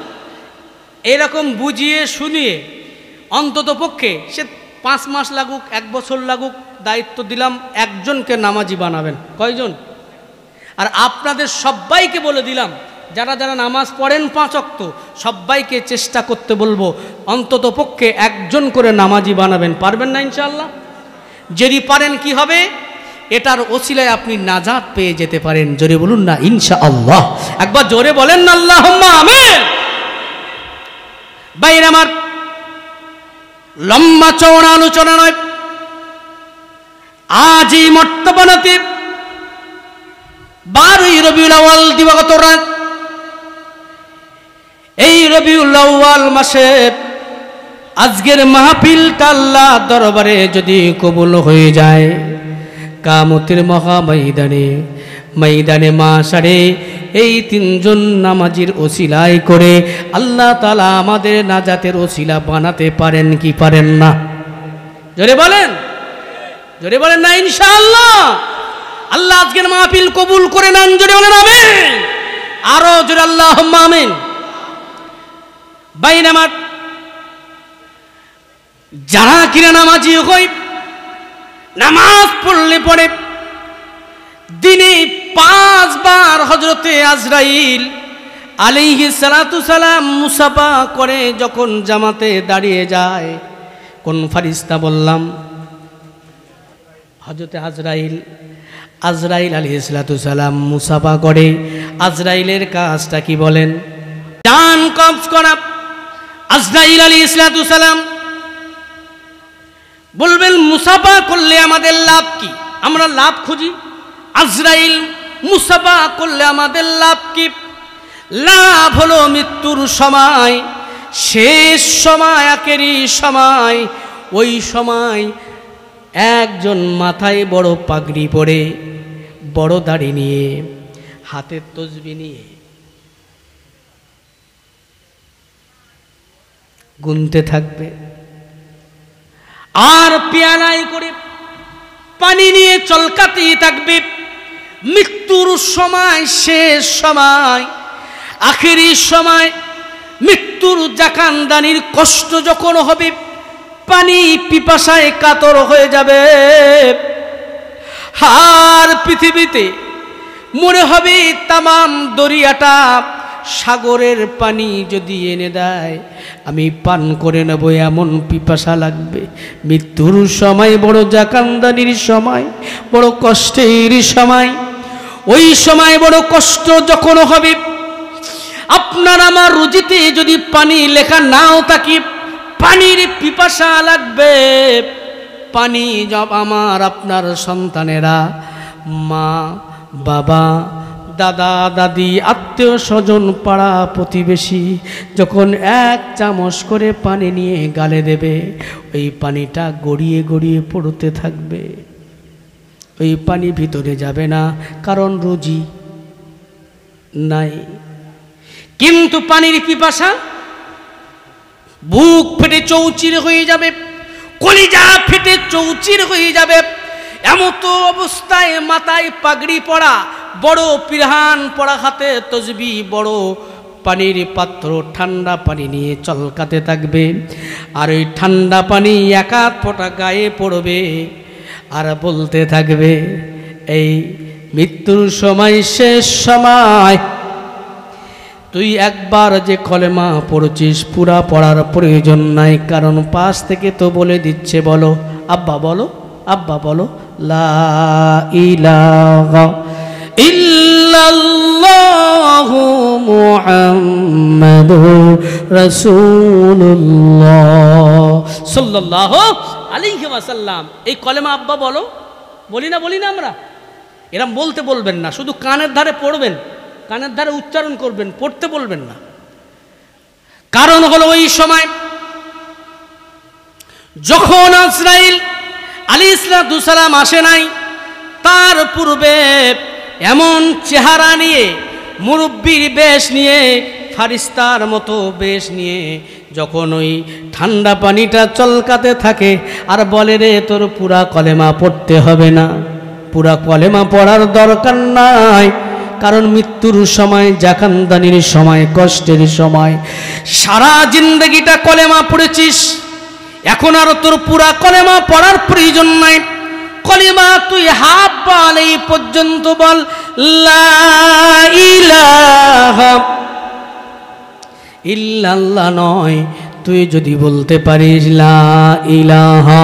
এরকম বুঝিয়ে শুনিয়ে অন্তত পক্ষে সে 5 মাস লাগুক, 1 বছর লাগুক, দায়িত্ব দিলাম, 1 জনকে নামাজি বানাবেন। কয়জন? আর আপনাদের সবাইকে বলে দিলাম, যারা যারা নামাজ পড়েন 5 ওয়াক্ত, সবাইকে চেষ্টা করতে বলবো অন্তত পক্ষে 1 জন করে নামাজি বানাবেন। পারবেন না ইনশাআল্লাহ? যদি পারেন কি হবে? এটার ওসিলায় আপনি নাজাত পেয়ে যেতে পারেন। জোরে বলুন না ইনশাআল্লাহ। একবার জোরে বলেন না আল্লাহুম্মা আমিন। বাইরে আমার লম্বা চওড়া আলোচনা নয়, আজ এই মর্তবানাতে 12ই রবিউল আউয়াল দিবাগত রাত, এই রবিউল আউয়াল মাসে আজকের মাহফিলটা আল্লাহর দরবারে যদি কবুল হয়ে যায়, কিয়ামতের মহা ময়দানে মাশারে এই 3 জন নামাজির ওসিলায় করে আল্লাহ তাআলা আমাদের নাজাতের ওসিলা বানাতে পারেন কি পারেন না? জোরে বলেন, জোরে বলেন না ইনশাআল্লাহ। আল্লাহ আজকের মাহফিল কবুল করে নেন। জোরে বলেন আমিন। আরো জোরে আল্লাহুম্মা আমিন। বাইরে আমার যারা কিনা নামাজি হই, নামাজ পড়লে পড়ে দিনে 5 বার হযরতে আজরাইল আলাইহিস সালাতু সালাম মুসাফা করে যখন জামাতে দাঁড়িয়ে যায়, কোন ফারিস্তা বললাম? হযরতে আজরাইল আলাইহিস সালাতু সালাম মুসাফা করে। আজরাইলের কাজটা কি বলেন? জান কবজ করা। আজরাইল আলাইহিস সালাতু সালাম বলবেন মুসাফা করলে আমাদের লাভ কি? আমরা লাভ খুঁজি। আজরাইল মুসাফা করলে আমাদের লাভ কি? লাভ হলো মৃত্যুর সময়, শেষ সময়, আখেরি সময়। ওই সময় একজন মাথায় বড় পাগড়ি পরে, বড় দাড়ি নিয়ে, হাতের তসবিহ নিয়ে গুনতে থাকবে, আর পেয়ালায় করে পানি নিয়ে চলকাতেই থাকবে। মৃত্যুর সময়, শেষ সময়, আখেরি সময়, মৃত্যুর জাকানদানির কষ্ট যখন হবে, পানি পিপাসায় কাতর হয়ে যাবে। আর পৃথিবীতে মনে হবে তামাম দরিয়াটা সাগরের পানি যদি এনে দেয় আমি পান করে নেব, এমন পিপাসা লাগবে। মৃত্যুর সময় বড় জাকানদানির সময়, বড় কষ্টের সময়। ওই সময় বড় কষ্ট যখন হবে, আপনার আমার রুজিতে যদি পানি লেখা নাও থাকে, পানির পিপাসা লাগবে। পানি জব আমার আপনার সন্তানেরা, মা বাবা, দাদা দাদি, আত্মীয় স্বজন, পাড়া প্রতিবেশী যখন এক চামচ করে পানি নিয়ে গালে দেবে, ওই পানিটা গড়িয়ে গড়িয়ে পড়তে থাকবে। ওই পানি ভিতরে যাবে না, কারণ রুজি নাই। কিন্তু পানির পিপাসা, বুক ফেটে চৌচির হয়ে যাবে, কলিজা ফেটে চৌচির হয়ে যাবে। এমতো অবস্থায় মাথায় পাগড়ি পরা, বড় পিরহান পরা, হাতে তসবিহ, বড় পানির পাত্র, ঠান্ডা পানি নিয়ে চলকাতে থাকবে। আর ওই ঠান্ডা পানি এক হাত ফোঁটা গায়ে পড়বে, আর বলতে থাকবে, এই মৃত্যুর সময়, শেষ সময়, তুই একবার যে কলেমা পড়ছিস পুরা পড়ার প্রয়োজন নাই, কারণ পাশ থেকে তো বলে দিচ্ছে, বলো আব্বা, বলো আব্বা, বলো লা ইলাহা ইল্লাল্লাহু মুহাম্মাদুর রাসূলুল্লাহ সাল্লাল্লাহু আলাইহি ওয়াসাল্লাম। এই কলেমা আব্বা বলো, বলি না আমরা? এরম বলতে বলবেন না, শুধু কানের ধারে পড়বেন, কানের ধারে উচ্চারণ করবেন, পড়তে বলবেন না। কারণ হলো ওই সময় যখন আজরাইল আলাইহিস সালাম আসে নাই, তার পূর্বে এমন চেহারা নিয়ে, মুরব্বির বেশ নিয়ে, ফারিস্তার মতো বেশ নিয়ে যখন ওই ঠান্ডা পানিটা চলকাতে থাকে, আর বলে, রে তোর পুরা কলেমা পড়তে হবে না, পুরা কলেমা পড়ার দরকার নাই, কারণ মৃত্যুর সময়, জাকানদানির সময়, কষ্টের সময়, সারা জিন্দগিটা কলেমা পড়েছিস, এখন আর তোর পুরা কলেমা পড়ার প্রয়োজন নাই। কলেমা তুই হাফ বল, এই পর্যন্ত বল, লা ইলাহা ইল্লাল্লাহ নয়, তুই যদি বলতে পারিস লা ইলাহা,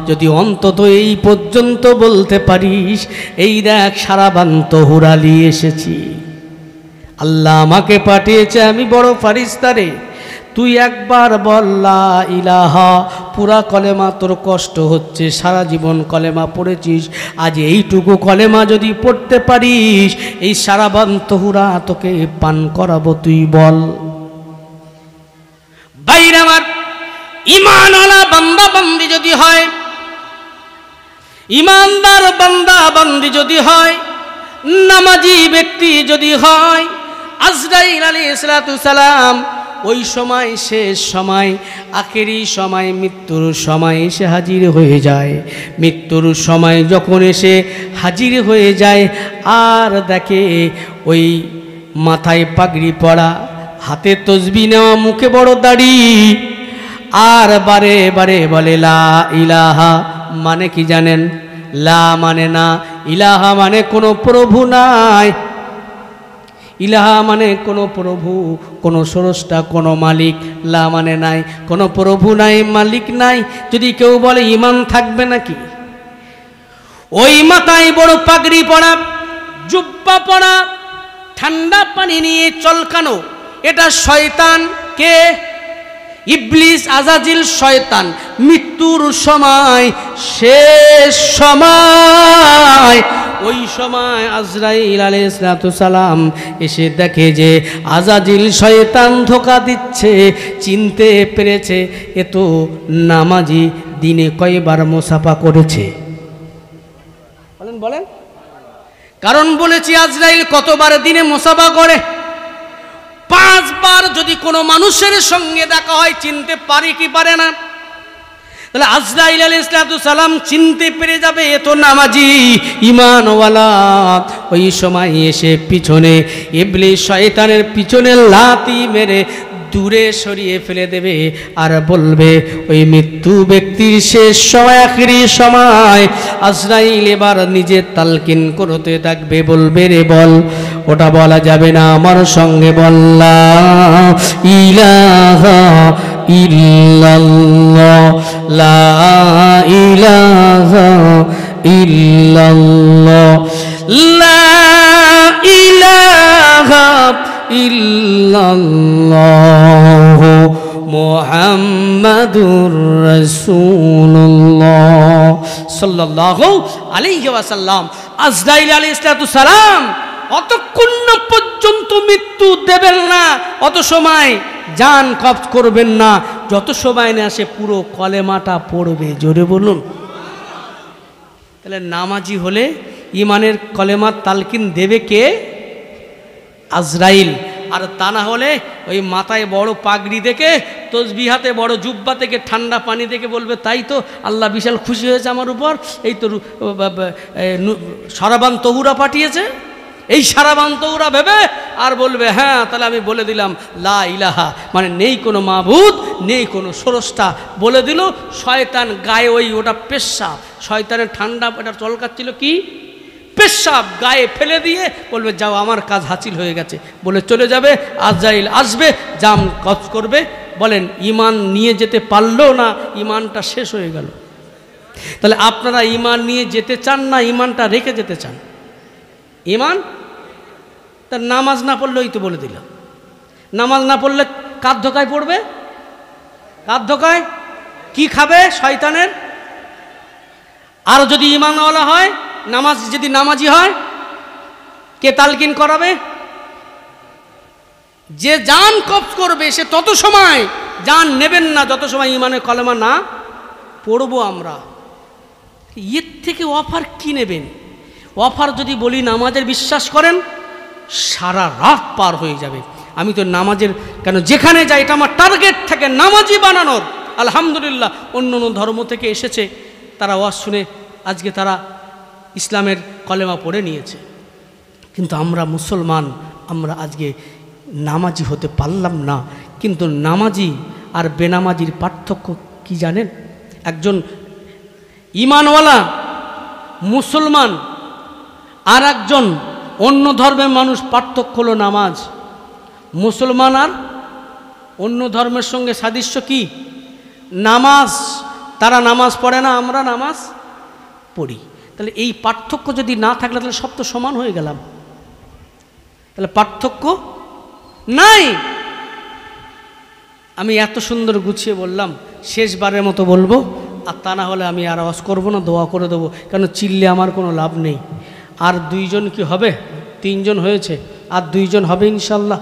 যদি অন্তত এই পর্যন্ত বলতে পারিস, এই দেখ সারাবান তহুরালি এসেছি, আল্লাহ আমাকে পাঠিয়েছে, আমি বড় ফারিস্তারে, তুই একবার বল লা ইলাহা, পুরা কলেমা, তোর কষ্ট হচ্ছে, সারা জীবন কলেমা পড়েছিস, আজ এইটুকু কলেমা যদি পড়তে পারিস, এই সারাবান তহুরা তোকে পান করাবো, তুই বল। ভাইরা আমার, ঈমানওয়ালা বান্দা বান্দি যদি হয়, ঈমানদার বান্দা বান্দি যদি হয়, নামাজি ব্যক্তি যদি হয়, আজরাইল আলাইহিস সালাম ওই সময়, শেষ সময়, আখেরি সময়, মৃত্যুর সময় এসে হাজির হয়ে যায়। মৃত্যুর সময় যখন এসে হাজির হয়ে যায়, আর দেখে ওই মাথায় পাগড়ি পরা, হাতে তসবিহ নেওয়া, মুখে বড় দাড়ি, আর বারে বারে বলে লা ইলাহা, মানে কি জানেন? লা মানে না, ইলাহা মানে কোনো প্রভু নাই। ইলাহা মানে কোনো প্রভু, কোনো স্রষ্টা, কোনো মালিক। লা মানে নাই, কোনো প্রভু নাই, মালিক নাই। যদি কেউ বলে ঈমান থাকবে নাকি? ওই মাথায় বড় পাগড়ি পরা, জুব্বা পরা, ঠান্ডা পানি নিয়ে চলকানো, এটা শয়তান। কে? ইবলিস, আজাজিল, শয়তান। মৃত্যুর সময়, শেষ সময়, ওই সময় আজরাইল আলাইহিস সালাম এসে দেখে যে আজাজিল শয়তান ধোঁকা দিচ্ছে। চিনতে পেরেছে এ তো নামাজি, দিনে কয়বার মুসাফা করেছে? বলেন বলেন। কারণ বলেছি আজরাইল কতবার দিনে মুসাফা করে? 5 বার। যদি কোনো মানুষের সঙ্গে দেখা হয় চিনতে পারে কি পারে না? তাহলে আজরাইল আলাইহিস সালাম চিনতে পেরে যাবে এ তো নামাজি, ঈমানওয়ালা। ওই সময় এসে পিছনে ইবলিস শয়তানের পিছনে লাথি মেরে দূরে সরিয়ে ফেলে দেবে আর বলবে ওই মৃত্যু ব্যক্তির শেষ সময়, আখিরি সময়। আজরাইল এবার নিজে তালকিন করতে থাকবে, বলবে রে বল। ওটা বলা যাবে না, আমার সঙ্গে বল লা ইলাহা ইল্লাল্লাহ, লা ইলাহা ইল্লাল্লাহ, লা ইলাহা ইল্লাল্লাহ মুহাম্মাদুর রাসূলুল্লাহ সাল্লাল্লাহু আলাইহি ওয়াসাল্লাম। আজরাইল আলাইহিস সালাম অতক্ষণ পর্যন্ত মৃত্যু দেবেন না, অত সময় জান কবজ করবেন না, যত সময় না সে পুরো কলেমাটা পড়বে। জোরে বলুন। তাহলে নামাজি হলে ঈমানের কলেমার তালকিন দেবে কে? আজরাইল। আর তা না হলে ওই মাথায় বড় পাগড়ি দেখে, তসবিহ হাতে বড় জুব্বা থেকে, ঠান্ডা পানি দেখে বলবে তাই তো আল্লাহ বিশাল খুশি হয়েছে আমার উপর, এই তো সারাবান তহুরা পাঠিয়েছে। এই সারাবান তহুরা ভেবে আর বলবে হ্যাঁ তাহলে আমি বলে দিলাম লা ইলাহা, মানে নেই কোনো মাবুদ, নেই কোনো স্রষ্টা। বলে দিল। শয়তান গায়ে ওটা পেশাব, শয়তানের ঠান্ডা এটা চলকাচ্ছিল কি? পেশাব গায়ে ফেলে দিয়ে বলবে যাও আমার কাজ হাসিল হয়ে গেছে, বলে চলে যাবে। আজরাইল আসবে, জাম কবজ করবে। বলেন ঈমান নিয়ে যেতে পারলো না, ঈমানটা শেষ হয়ে গেল। তাহলে আপনারা ঈমান নিয়ে যেতে চান না ঈমানটা রেখে যেতে চান? ঈমান তার নামাজ না পড়লেই তো বলে দিলাম। নামাজ না পড়লে কার ধোকায় পড়বে? কার ধোকায়? কি খাবে? শয়তানের। আর যদি ঈমানওয়ালা হয়, নামাজ যদি নামাজি হয়, কে তালকিন করাবে? যে জান কবজ করবে সে তত সময় জান নেবেন না যত সময় ঈমানের কলেমা না পড়বো আমরা। এর থেকে অফার কি নেবেন? অফার যদি বলি নামাজের বিশ্বাস করেন, সারা রাত পার হয়ে যাবে। আমি তো নামাজের কেন যেখানে যাই এটা আমার টার্গেট থাকে নামাজি বানানোর। আলহামদুলিল্লাহ অন্য অন্য ধর্ম থেকে এসেছে, তারা ওয়াজ শুনে আজকে তারা ইসলামের কলেমা পড়ে নিয়েছে। কিন্তু আমরা মুসলমান, আমরা আজকে নামাজি হতে পারলাম না। কিন্তু নামাজি আর বেনামাজির পার্থক্য কি জানেন? একজন ঈমানওয়ালা মুসলমান আর একজন অন্য ধর্মের মানুষ, পার্থক্য হলো নামাজ। মুসলমান আর অন্য ধর্মের সঙ্গে সাদৃশ্য কি? নামাজ। তারা নামাজ পড়ে না, আমরা নামাজ পড়ি। তাহলে এই পার্থক্য যদি না থাকলে তাহলে সব তো সমান হয়ে গেলাম। তাহলে পার্থক্য নাই। আমি এত সুন্দর গুছিয়ে বললাম, শেষবারের মতো বলবো, আর তা না হলে আমি আর আওয়াজ করবো না, দোয়া করে দেবো। কেন চিল্লে আমার কোনো লাভ নেই। আর 2 জন কি হবে? 3 জন হয়েছে, আর 2 জন হবে ইনশাল্লাহ।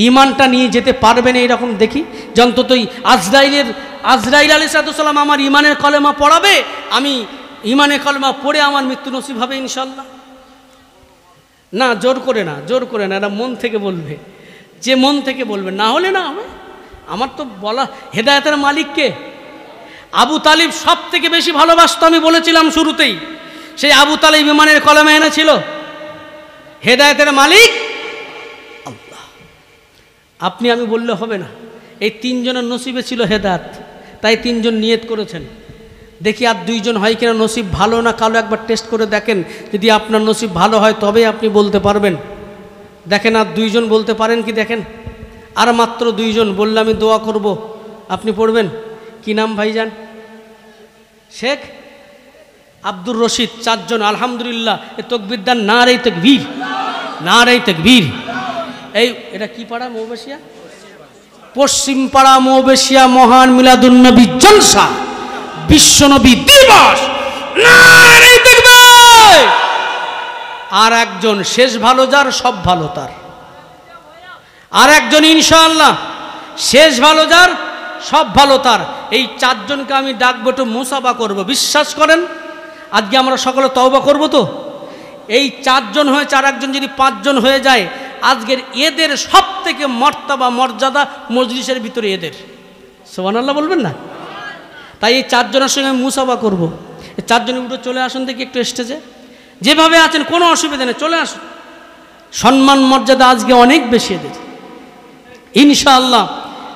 ঈমানটা নিয়ে যেতে পারবেন এইরকম দেখি। যন্ততই আজরাইল আলাইহিস সালাম আমার ঈমানের কলেমা পড়াবে, আমি ঈমানের কলেমা পড়ে আমার মৃত্যু নসিব হবে ইনশাল্লাহ। না জোর করে না, জোর করে না, এরা মন থেকে বলবে। যে মন থেকে বলবে, না হলে না হবে। আমার তো বলা, হেদায়েতের মালিককে আবু তালিব সব থেকে বেশি ভালোবাসতো। আমি বলেছিলাম শুরুতেই, সেই আবু তালিব ঈমানের কলেমা এনেছিল। হেদায়েতের মালিক আল্লাহ। আপনি আমি বললে হবে না। এই 3 জনের নসিবে ছিল হেদায়েত, তাই 3 জন নিয়ত করেছেন। দেখি আর 2 জন হয় কিনা, নসিব ভালো না কালো একবার টেস্ট করে দেখেন। যদি আপনার নসিব ভালো হয় তবে আপনি বলতে পারবেন। দেখেন আর দুইজন বলতে পারেন কি? দেখেন আর মাত্র দুইজন বললে আমি দোয়া করব, আপনি পড়বেন। কি নাম ভাইজান? শেখ আব্দুর রশিদ। চারজন, আলহামদুলিল্লাহ। এ তকবীর দেন, নারে তাকবীর, নারে তাকবীর। এই এটা কি পাড়া? মৌবেশিয়া, পশ্চিম পাড়া মৌবেশিয়া মহান মিলাদুন্নবী জলসা, বিশ্বনবী দিবস, নারে তাকবীর। আর একজন শেষ ভালো যার সব ভালো তার। আর একজন ইনশাআল্লাহ শেষ ভালো যার সব ভালো তার। এই চারজনকে আমি ডাকবো, একটু মুসাফা করব। বিশ্বাস করেন আজকে আমরা সকলে তওবা করব তো। এই চারজন হয়েছে, আর একজন যদি পাঁচজন হয়ে যায়, আজকের এদের সব থেকে মর্তবা মর্যাদা মজলিসের ভিতরে এদের। সুবহানাল্লাহ বলবেন না? তাই এই চারজনের সঙ্গে আমি মুসাফা করব। এই চারজনের উঠে চলে আসুন দেখি একটু স্টেজে, যেভাবে আছেন কোনো অসুবিধা নেই, চলে আসুন। সম্মান মর্যাদা আজকে অনেক বেশি এদের। ইনশাআল্লাহ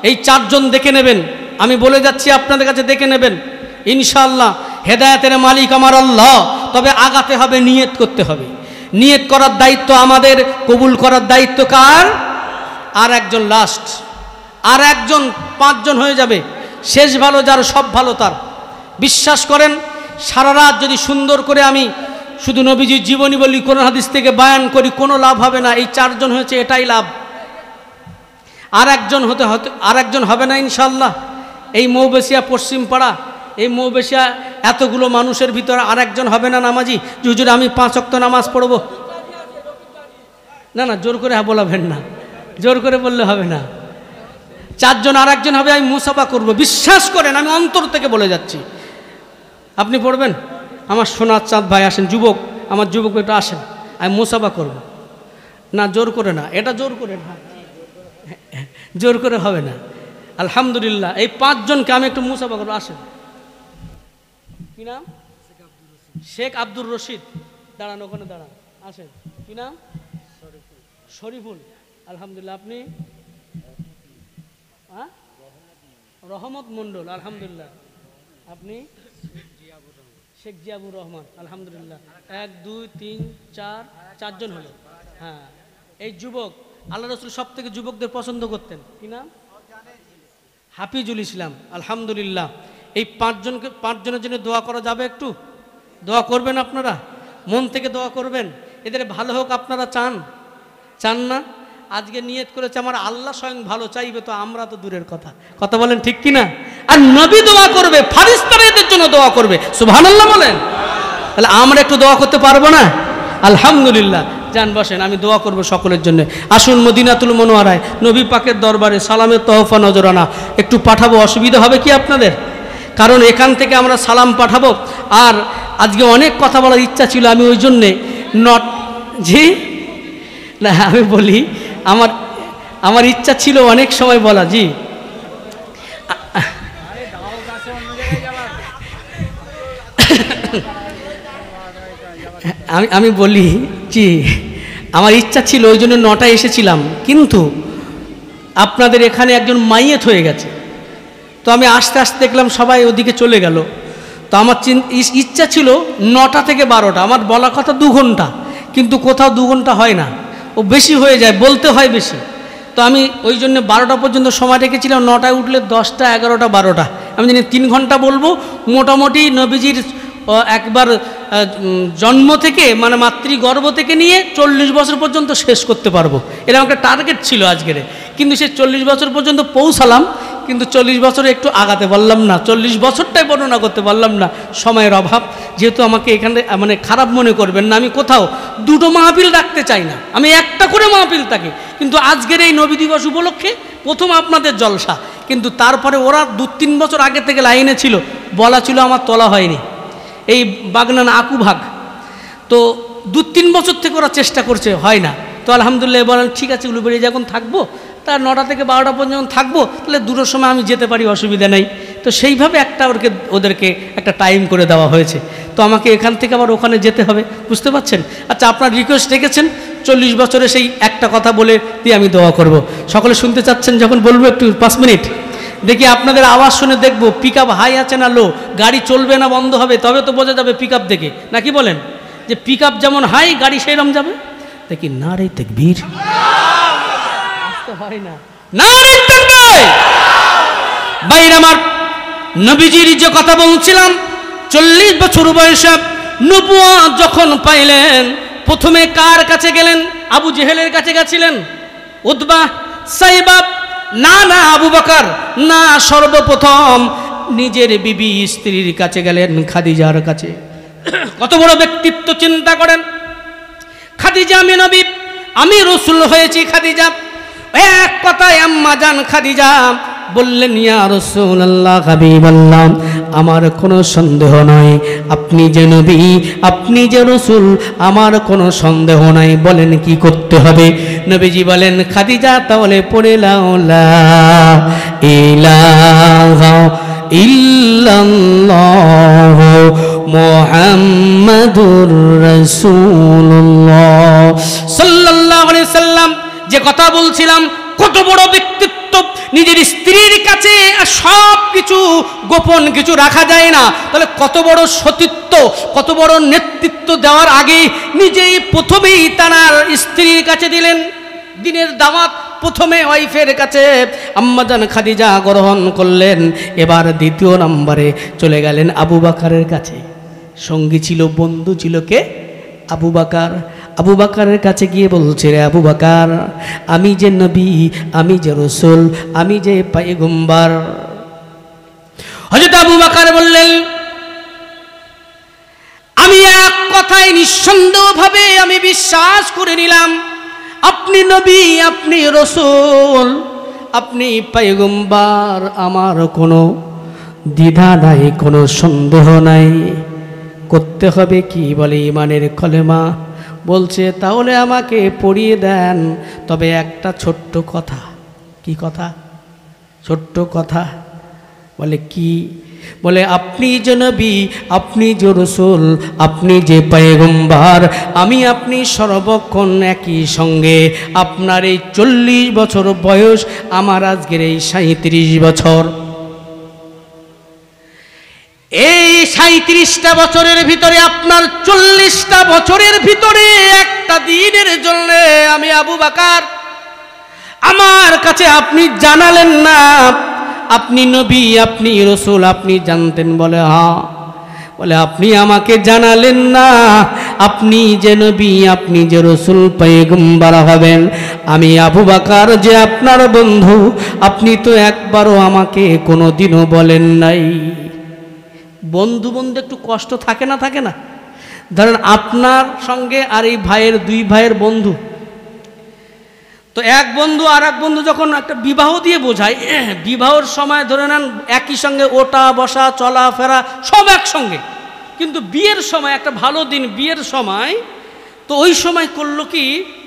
এই চারজন দেখে নেবেন, আমি বলে যাচ্ছি আপনাদের কাছে দেখে নেবেন ইনশাআল্লাহ। হেদায়েতের মালিক আমার আল্লাহ, তবে আগাতে হবে, নিয়ত করতে হবে। নিয়ত করার দায়িত্ব আমাদের, কবুল করার দায়িত্ব কার? আর একজন লাস্ট, আর একজন, পাঁচজন হয়ে যাবে। শেষ ভালো যার সব ভালো তার। বিশ্বাস করেন সারা রাত যদি সুন্দর করে আমি শুধু নবীজির জীবনী বলি, কোন হাদিস থেকে বায়ান করি, কোনো লাভ হবে না। এই চারজন হয়েছে, এটাই লাভ। আর একজন আর একজন হবে না ইনশাআল্লাহ। এই মৌবেশিয়া পশ্চিম পাড়া, এই মৌবেশিয়া এতগুলো মানুষের ভিতরে আর একজন হবে না নামাজি? হুজুর আমি 5 ওয়াক্ত নামাজ পড়ব। না না, জোর করে বলাবেন না, জোর করে বললে হবে না। চারজন আর একজন হবে, আমি মুসাফা করব। বিশ্বাস করেন আমি অন্তর থেকে বলে যাচ্ছি। আপনি পড়বেন? আমার সোনার চাঁদ ভাই আসেন, যুবক, আমার যুবক একটু আসেন, আমি মুসাফা করব। না জোর করে না, এটা জোর করে না, জোর করে হবে না। আলহামদুলিল্লাহ এই পাঁচজনকে আমি একটু মুসাফা করবো। আসেন। কি নাম? শেখ আব্দুর রশিদ। দাঁড়ান, ওখানে দাঁড়ান, আসেন। কি নাম? শরীফুল। আলহামদুলিল্লাহ। আপনি? রহমত মন্ডল। আলহামদুলিল্লাহ। আপনি? শেখ জিয়াবুর রহমান। আলহামদুলিল্লাহ। 1 2 3 4 চারজন হলো। হ্যাঁ, এই যুবক, আল্লাহ রসুল সব থেকে যুবকদের পছন্দ করতেন। কি নাম? হাফিজুল ইসলাম। আলহামদুলিল্লাহ। এই পাঁচজনের জন্য দোয়া করা যাবে? একটু দোয়া করবেন আপনারা, মন থেকে দোয়া করবেন। এদের ভালো হোক আপনারা চান? চান না? আজকে নিয়ত করেছে আমার আল্লাহ স্বয়ং ভালো চাইবে, তো আমরা তো দূরের কথা। কথা বলেন ঠিক কিনা? আর নবী দোয়া করবে, ফারিস্তারা এদের জন্য দোয়া করবে। সুবহানাল্লাহ বলেন। তাহলে আমরা একটু দোয়া করতে পারবো না? আলহামদুলিল্লাহ। যান বসেন, আমি দোয়া করব সকলের জন্য। আসুন মদিনাতুল মুনওয়ারায় নবী পাকের দরবারে সালামের তহফা নজরানা একটু পাঠাবো। অসুবিধা হবে কি আপনাদের? কারণ এখান থেকে আমরা সালাম পাঠাবো। আর আজকে অনেক কথা বলার ইচ্ছা ছিল, আমি ওই জন্যে জি না, আমি বলি আমার ইচ্ছা ছিল অনেক সময় বলা। জি আমি বলি, জি আমার ইচ্ছা ছিল, ওই জন্য 9টায় এসেছিলাম, কিন্তু আপনাদের এখানে একজন মাইয়েত হয়ে গেছে। তো আমি আস্তে আস্তে দেখলাম সবাই ওদিকে চলে গেল। তো আমার ইচ্ছা ছিল 9টা থেকে 12টা, আমার বলা কথা 2 ঘন্টা, কিন্তু কোথাও 2 ঘন্টা হয় না, ও বেশি হয়ে যায়, বলতে হয় বেশি। তো আমি ওই জন্য 12টা পর্যন্ত সময় রেখেছিলাম। 9টায় উঠলে 10টা 11টা 12টা, আমি জানি 3 ঘন্টা বলবো। মোটামুটি নবীজির একবার জন্ম থেকে, মানে মাতৃগর্ভ থেকে নিয়ে 40 বছর পর্যন্ত শেষ করতে পারবো, এরকম একটা টার্গেট ছিল আজকের। কিন্তু সে 40 বছর পর্যন্ত পৌঁছালাম, কিন্তু 40 বছরে একটু আগাতে পারলাম না, 40 বছরটাই বর্ণনা করতে পারলাম না, সময়ের অভাব। যেহেতু আমাকে এখানে মানে খারাপ মনে করবেন না, আমি কোথাও 2টো মাহফিল রাখতে চাই না, আমি একটা করে মাহফিল থাকে। কিন্তু আজকের এই নবী দিবস উপলক্ষে প্রথম আপনাদের জলসা, কিন্তু তারপরে ওরা 2-3 বছর আগে থেকে লাইনে ছিল, বলা ছিল, আমার তোলা হয়নি। এই বাগনান আকু ভাগ, তো 2-3 বছর থেকে ওরা চেষ্টা করছে, হয় না। তো আলহামদুলিল্লাহ বলেন ঠিক আছে, উলুবেড়ি যখন থাকবো, তার 9টা থেকে 12টা পর্যন্ত থাকবো, তাহলে 2টোর সময় আমি যেতে পারি, অসুবিধা নেই। তো সেইভাবে ওদেরকে একটা টাইম করে দেওয়া হয়েছে। তো আমাকে এখান থেকে আবার ওখানে যেতে হবে, বুঝতে পারছেন? আচ্ছা, আপনার রিকোয়েস্ট রেখেছেন, 40 বছরে সেই একটা কথা বলে দিয়ে আমি দোয়া করব। সকলে শুনতে চাচ্ছেন যখন বলবো একটু 5 মিনিট দেখি, আপনাদের আওয়াজ শুনে দেখবো পিকআপ হাই আছে না লো, গাড়ি চলবে না বন্ধ হবে, তবে তো বোঝা যাবে পিকআপ দেখে, নাকি বলেন? যে পিকআপ যেমন হাই, গাড়ি সেইরকম যাবে। সাথে কি নারে তাকবীর? আসতে হয় না, নারে তাকবীর। ভাইরা আমার, নবীজির যে কথা বলছিলাম, 40 বছর বয়সে নবুয়ত যখন পাইলেন, প্রথমে কার কাছে গেলেন? আবু জেহেলের কাছে গেছিলেন, উতবা, সাইবা, না আবু বকর না, সর্বপ্রথম নিজের বিবি স্ত্রীর কাছে গেলেন, খাদিজার কাছে। কত বড় ব্যক্তিত্ব চিন্তা করেন। খাদিজা, আমি নবী, আমি রাসূল হয়েছি। খাদিজা এক কথায় আম্মা জান খাদিজা বললেন, ইয়া রাসূলুল্লাহ, হাবিবাল্লাহ, আমার কোনো সন্দেহ নাই আপনি যে নবী, আপনি যে রাসূল, আমার কোনো সন্দেহ নাই। বলেন কি করতে হবে? নবীজি বলেন, খাদিজা তাহলে পড়ে লাও লা ইলাহা ইল্লাল্লাহু মুহাম্মাদুর রাসূলুল্লাহ সাল্লাল্লাহু আলাইহি সাল্লাম। যে কথা বলছিলাম, কত বড় ব্যক্তিত্ব, নিজের স্ত্রীর কাছে সব কিছু গোপন কিছু রাখা যায় না। তাহলে কত বড় সতীত্ব, কত বড় নেতৃত্ব দেওয়ার আগে নিজেই প্রথমেই তার স্ত্রীর কাছে দিলেন। দিনের দাওয়াত প্রথমে ওয়াইফের কাছে আম্মাজান খাদিজা গ্রহণ করলেন। এবার দ্বিতীয় নম্বরে চলে গেলেন আবু বকরের কাছে। সঙ্গী ছিল, বন্ধু ছিল কে? আবু বকর। আবু বকরের কাছে গিয়ে বলছে, রে আবু বকর, আমি যে নবী, আমি যে রাসূল, আমি যে পয়গম্বর। হযরত আবু বকর বললেন, আমি এক কথায় নিঃসন্দেহভাবে আমি বিশ্বাস করে নিলাম, আপনি নবী, আপনি রাসূল, আপনি পয়গম্বর। আমার কোনো দ্বিধা নাই, কোনো সন্দেহ নাই। করতে হবে কি? বলে ঈমানের কলেমা। বলছে, তাহলে আমাকে পড়িয়ে দেন, তবে একটা ছোট্ট কথা। কি কথা? ছোট্ট কথা। বলে কি? বলে, আপনি যে নবী, আপনি যে রাসূল, আপনি যে পয়গম্বর, আমি আপনি সর্বক্ষণ একই সঙ্গে। আপনার এই 40 বছর বয়স, আমার আজকের এই 37 বছর। এই 37টা বছরের ভিতরে, আপনার 40টা বছরের ভিতরে একটা দিনের জন্য আমি আবু বকর, আমার কাছে আপনি জানালেন না আপনি নবী, আপনি রাসূল, আপনি জানতেন? বলে হ্যাঁ। বলে, আপনি আমাকে জানালেন না আপনি যে নবী, আপনি যে রাসূল, পয়গম্বর হবেন। আমি আবু বকর যে আপনার বন্ধু, আপনি তো একবারও আমাকে কোনোদিনও বলেন নাই। বন্ধু বন্ধু একটু কষ্ট থাকে না? থাকে না? ধরেন আপনার সঙ্গে আর এই ভাইয়ের, 2 ভাইয়ের বন্ধু, তো এক বন্ধু আর এক বন্ধু যখন একটা বিবাহ দিয়ে বোঝায়, বিবাহর সময় ধরে নেন একই সঙ্গে ওঠা বসা চলাফেরা সব একসঙ্গে, কিন্তু বিয়ের সময় একটা ভালো দিন, বিয়ের সময়, তো ওই সময় করলো কি,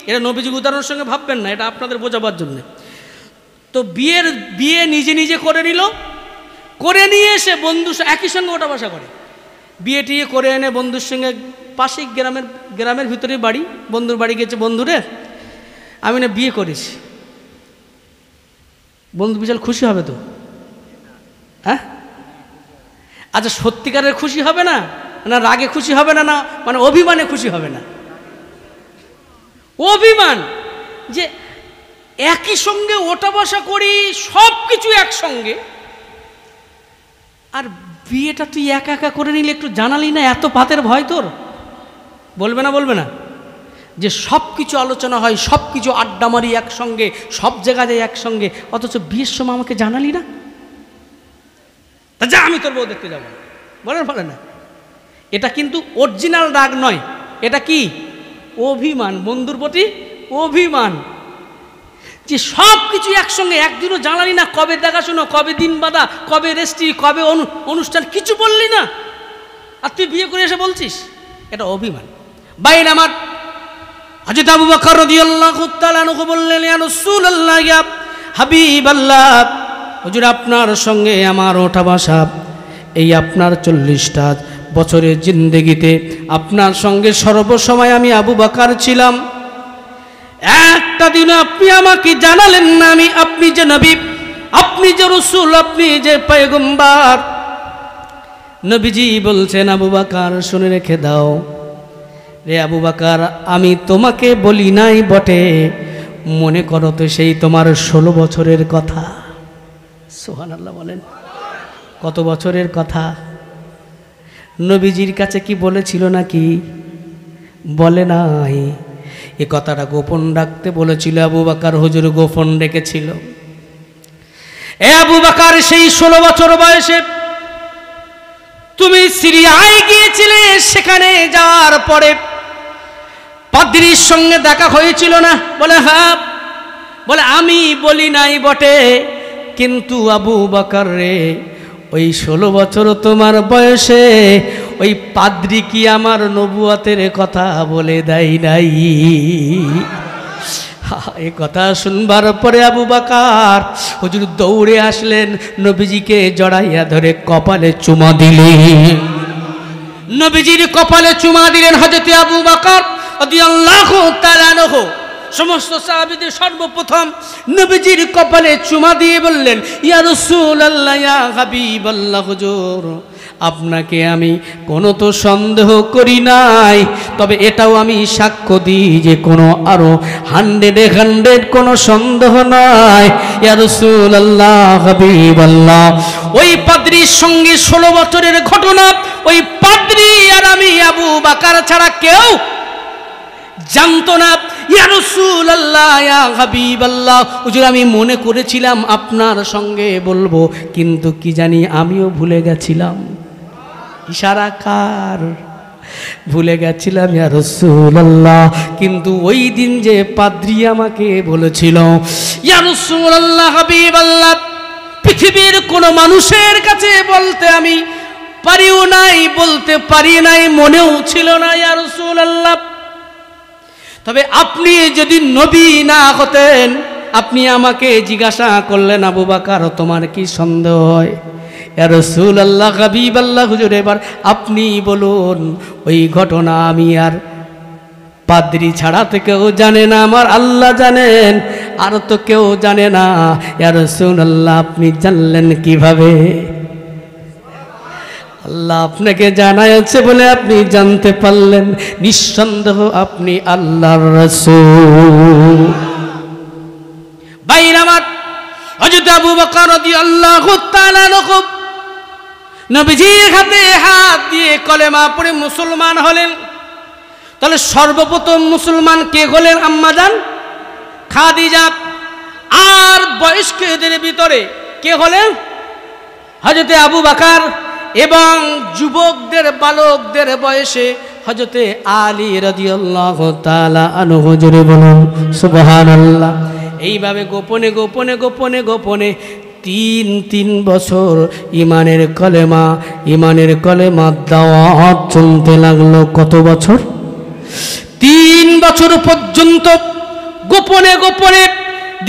এটা নবীজির উদাহরণের সঙ্গে ভাববেন না, এটা আপনাদের বোঝাবার জন্য। তো বিয়ে নিজে নিজে করে নিল, করে নিয়ে এসে বন্ধু একই সঙ্গে ওঠা বসা করে, বিয়ে টিয়ে করে এনে বন্ধুর সঙ্গে, পাশেই গ্রামের ভিতরে বাড়ি, বন্ধুর বাড়ি গেছে, বন্ধুরে আমি না বিয়ে করেছি। বন্ধু বিশাল খুশি হবে তো, হ্যাঁ? আচ্ছা, সত্যিকারের খুশি হবে না, না রাগে খুশি হবে না, না মানে অভিমানে খুশি হবে না? অভিমান, যে একই সঙ্গে ওঠা বসা করি, সব কিছু একসঙ্গে, আর বিয়েটা তুই একা একা করে নিলে একটু জানালি না, এত পাতের ভয় তোর? বলবে না? বলবে না? যে সব কিছু আলোচনা হয়, সব কিছু আড্ডা মারি একসঙ্গে, সব জায়গায় যাই একসঙ্গে, অথচ বিয়ের সময় আমাকে জানালি না? তা যা, আমি তোর বউ দেখতে যাবো। বলে না? এটা কিন্তু অরিজিনাল রাগ নয়, এটা কি? অভিমান, বন্ধুর প্রতি অভিমান। যে সব কিছু একসঙ্গে, একদিনও জানালি না, কবে দেখাশুনো, কবে দিন বাঁধা, কবে রেস্ট্রি, কবে অনুষ্ঠান, কিছু বললি না, আর তুই বিয়ে করে এসে বলছিস, এটা অভিমান। বাইরে আমার হযরত আবু বকর রাদিয়াল্লাহু তাআলা আনহু বললেন, ইয়া রাসূলুল্লাহ, ইয়া হাবিবাল্লাহ, হুজুর আপনার সঙ্গে আমার ওঠা বসা, এই আপনার 40টা বছরের জিন্দেগিতে আপনার সঙ্গে সর্বসময় আমি আবু বকর ছিলাম। একটা দিন আপনি আমাকে জানালেন না আপনি যে নবী, আপনি যে রাসূল, আপনি যে পয়গম্বর। নবীজি বলছেন, আবু বকর শুনে রেখে দাও, রে আবু বকর, আমি তোমাকে বলি নাই বটে, মনে করো তো সেই তোমার 16 বছরের কথা। সুবহানাল্লাহ বলেন। কত বছরের কথা? নবীজির কাছে কি বলেছিল নাকি? বলে নাই। এ কথাটা গোপন রাখতে বলেছিল আবু বকর, হুজুর গোপন রেখেছিল। এ আবু বকর, সেই 16 বছর বয়সে তুমি সিরিয়ায় গিয়েছিলে, সেখানে যাওয়ার পরে পাদ্রীর সঙ্গে দেখা হয়েছিল না? বলে হ্যাঁ। বলে আমি বলি নাই বটে, কিন্তু আবু বকর রে, ওই 16 বছর তোমার বয়সে ওই পাদ্রী কি আমার নবুয়তের কথা বলে দেয় নাই? এই কথা শুনবার পরে আবু বকর হুজুর দৌড়ে আসলেন, নবীজিকে জড়াইয়া ধরে কপালে চুমা দিলেন। নবীজির কপালে চুমা দিলেন হযরত আবু বকর রাদিয়াল্লাহু তাআলা আনহু। সমস্ত সাহাবীদের সর্বপ্রথম নবীজির কপালে চুমা দিয়ে বললেন, ইয়া রাসূলুল্লাহ, ইয়া হাবিবাল্লাহ, হুজুর আপনাকে আমি কোনো তো সন্দেহ করি নাই, তবে এটাও আমি সাক্ষ্য দিই যে কোনো আরো 100 কোনো সন্দেহ নাই। ইয়া রাসূলুল্লাহ, হাবিবাল্লাহ, ওই পাদ্রীর সঙ্গে 16 বছরের ঘটনা ওই পাদ্রী আর আমি আবু বকর ছাড়া কেউ জানতো না। ইয়া রাসূলুল্লাহ, ইয়া হাবিবাল্লাহ, হুজুর আমি মনে করেছিলাম আপনার সঙ্গে বলবো, কিন্তু কি জানি আমিও ভুলে গেছিলাম। ইশারা কার? ভুলে গেছিলাম ইয়া রাসূলুল্লাহ। কিন্তু ওই দিন যে পাদ্রী আমাকে বলেছিল, ইয়া রাসূলুল্লাহ, হাবিবাল্লাহ, পৃথিবীর কোনো মানুষের কাছে বলতে আমি পারিও নাই, বলতে পারি নাই, মনেও ছিল না ইয়া রাসূলুল্লাহ, তবে আপনি যদি নবী না হতেন, আপনি আমাকে জিজ্ঞাসা করলেন, আবু বকর তোমার কি সন্দেহ হয়? ইয়া রাসূলুল্লাহ, হাবিবাল্লাহ, হুজুর এবার আপনি বলুন। ওই ঘটনা আমি আর পাদ্রী ছাড়া তো কেউ জানে না, আমার আল্লাহ জানেন, আর তো কেউ জানে না। ইয়া রাসূলুল্লাহ, আপনি জানলেন কিভাবে? আল্লাহ আপনাকে জানাইছে বলে আপনি জানতে পারলেন, নিঃসন্দেহ আপনি আল্লাহর রাসূল। ভাইরা আমার, হযরত আবু বকর রাদিয়াল্লাহু তাআলা আনহু নবীজির হাতে হাত দিয়ে কলেমা পড়ে মুসলমান হলেন। তাহলে সর্বপ্রথম মুসলমান কে হলেন? আম্মাজান খাদিজা। আর বয়স্কদের ভিতরে কে হলেন? হযরত আবু বকর। এবং যুবকদের বালকদের বয়সে হযরত আলী রাদিয়াল্লাহু তাআলা আনহু। জোরে বলুন সুবহানাল্লাহ। এইভাবে গোপনে গোপনে গোপনে গোপনে 3 বছর ইমানের কলেমা দাওয়াত চলতে লাগলো। কত বছর? 3 বছর পর্যন্ত গোপনে গোপনে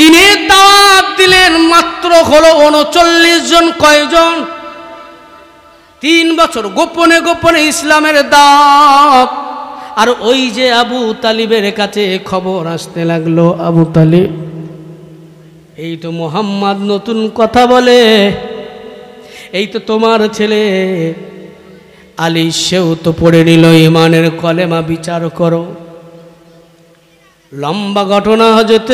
দিনের দাওয়াত দিলেন। মাত্র হলো 39 জন। কয়জন? 3 বছর গোপনে গোপনে ইসলামের দাওয়াত। আর ওই যে আবু তালিবের কাছে খবর আসতে লাগলো, আবু তালিব এই তো মুহাম্মদ নতুন কথা বলে, এই তো তোমার ছেলে আলী, সেও তো পড়ে নিল ইমানের কলেমা, বিচার করো। লম্বা ঘটনা। হযরত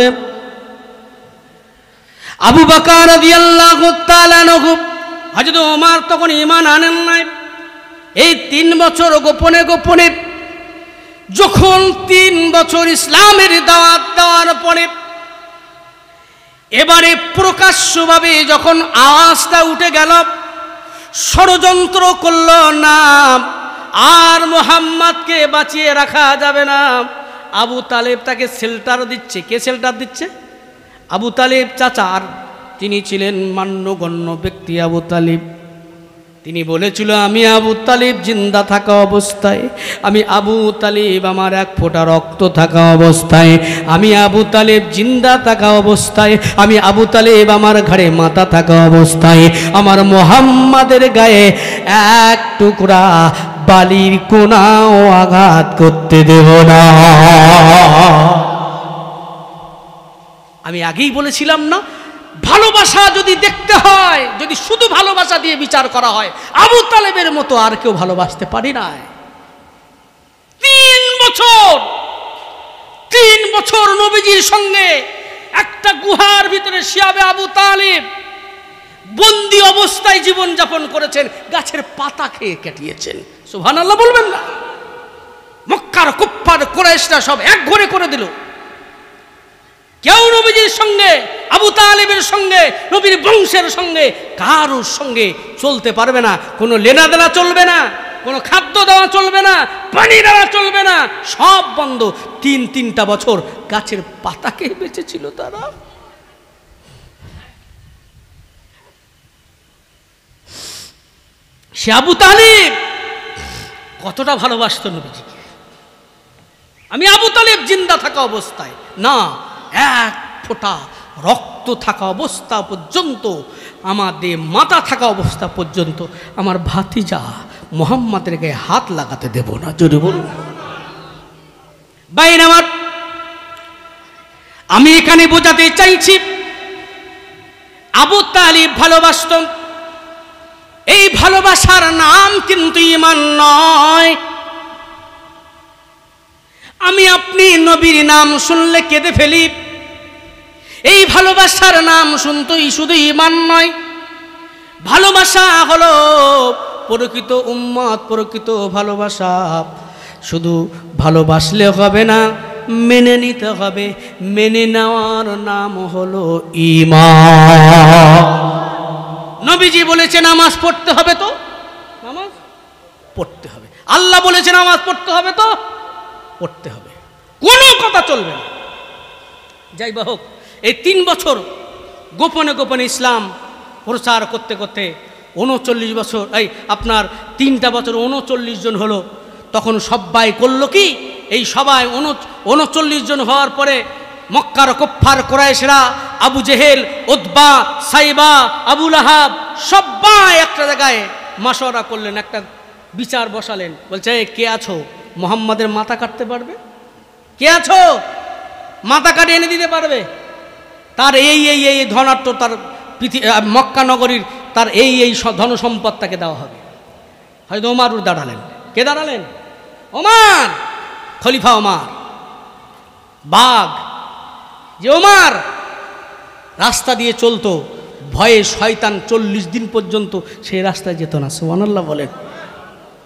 আবু বকর রাদিয়াল্লাহু তাআলা আনহু, হযরত ওমর তখন ঈমান আনেন নাই। এই 3 বছর গোপনে গোপনে যখন 3 বছর ইসলামের দাওয়াত দেওয়ার পরে এবারে প্রকাশ্যভাবে যখন আওয়াজটা উঠে গেল, ষড়যন্ত্র করল না, আর মুহাম্মদকে বাঁচিয়ে রাখা যাবে না। আবু তালেব তাকে শেল্টার দিচ্ছে। কে শেল্টার দিচ্ছে? আবু তালেব চাচা। আর তিনি ছিলেন মান্যগণ্য ব্যক্তি আবু তালিব। তিনি বলেছিল, আমি আবু তালিব জিন্দা থাকা অবস্থায়, আমি আবু তালিব আমার 1 ফোঁটা রক্ত থাকা অবস্থায়, আমি আবু তালিব জিন্দা থাকা অবস্থায়, আমি আবু তালিব আমার ঘাড়ে মাথা থাকা অবস্থায়, আমার মুহাম্মাদের গায়ে 1 টুকরা বালির কোনাও আঘাত করতে দেব না। আমি আগেই বলেছিলাম না, ভালোবাসা যদি দেখতে হয়, যদি শুধু ভালোবাসা দিয়ে বিচার করা হয়, আবু তালেবের মতো আর কেউ ভালোবাসতে পারি না। তিন বছর নবীজির সঙ্গে একটা গুহার ভিতরে শিয়াবে আবু তালিব বন্দি অবস্থায় জীবন যাপন করেছেন, গাছের পাতা খেয়ে কাটিয়েছেন। সুবহানাল্লাহ বলবেন না? মক্কার কুফফার কুরাইশরা সব এক ঘরে করে দিল। কেউ নবীজির সঙ্গে, আবু তালিবের সঙ্গে, নবীর বংশের সঙ্গে কারোর সঙ্গে চলতে পারবে না। কোনো লেনা দেনা চলবে না, কোনো খাদ্য দেওয়া চলবে না, পানি দেওয়া চলবে না, সব বন্ধ। তিনটা বছর গাছের পাতা খেয়ে বেঁচেছিল তারা। সে আবু তালিব কতটা ভালোবাসত নবীজিকে। আমি আবু তালিব জিন্দা থাকা অবস্থায় না, এক ফোঁটা রক্ত থাকা অবস্থা পর্যন্ত, আমাদের মাথা থাকা অবস্থা পর্যন্ত আমার ভাতিজা মুহাম্মাদের গায়ে হাত লাগাতে দেব না। জোরে বলুন। বাইরে আমার, আমি এখানে বোঝাতে চাইছি আবু তালিব ভালোবাসত। এই ভালোবাসার নাম কিন্তু ঈমান নয়। আমি আপনি নবীর নাম শুনলে কেঁদে ফেলি, এই ভালোবাসার নাম শুনতেই শুধু ঈমান নয়। ভালোবাসা হলো প্রকৃত উম্মত, প্রকৃত ভালোবাসা। শুধু ভালোবাসলে হবে না, মেনে নিতে হবে। মেনে নেওয়ার নাম হলো ঈমান। নবীজি বলেছে নামাজ পড়তে হবে, তো নামাজ পড়তে হবে। আল্লাহ বলেছে নামাজ পড়তে হবে, তো পড়তে হবে, কোনো কথা চলবে না। যাই বা হোক, এই 3 বছর গোপনে গোপনে ইসলাম প্রচার করতে করতে 39 বছর, এই আপনার 3টা বছর 39 জন হলো। তখন সবাই করলো কি, এই সবাই 39 জন হওয়ার পরে মক্কার কুফফার কুরাইশরা, আবু জেহেল, উতবা, সাইবা, আবু লাহাব সবাই একটা জায়গায় মাশওয়ারা করলেন, একটা বিচার বসালেন। বলছে, কে আছো মুহাম্মাদের মাথা কাটতে পারবে? কে আছো মাথা কাটে এনে দিতে পারবে? তার এই ধনাঢ্য, তার মক্কা নগরীর তার এই ধন সম্পদ তাকে দেওয়া হবে। হয়তো ওমর দাঁড়ালেন। কে দাঁড়ালেন? ওমর, খলিফা ওমর। বাঘ যে ওমর রাস্তা দিয়ে চলতো, ভয়ে শয়তান 40 দিন পর্যন্ত সেই রাস্তায় যেত না। সুবহানাল্লাহ বলেন।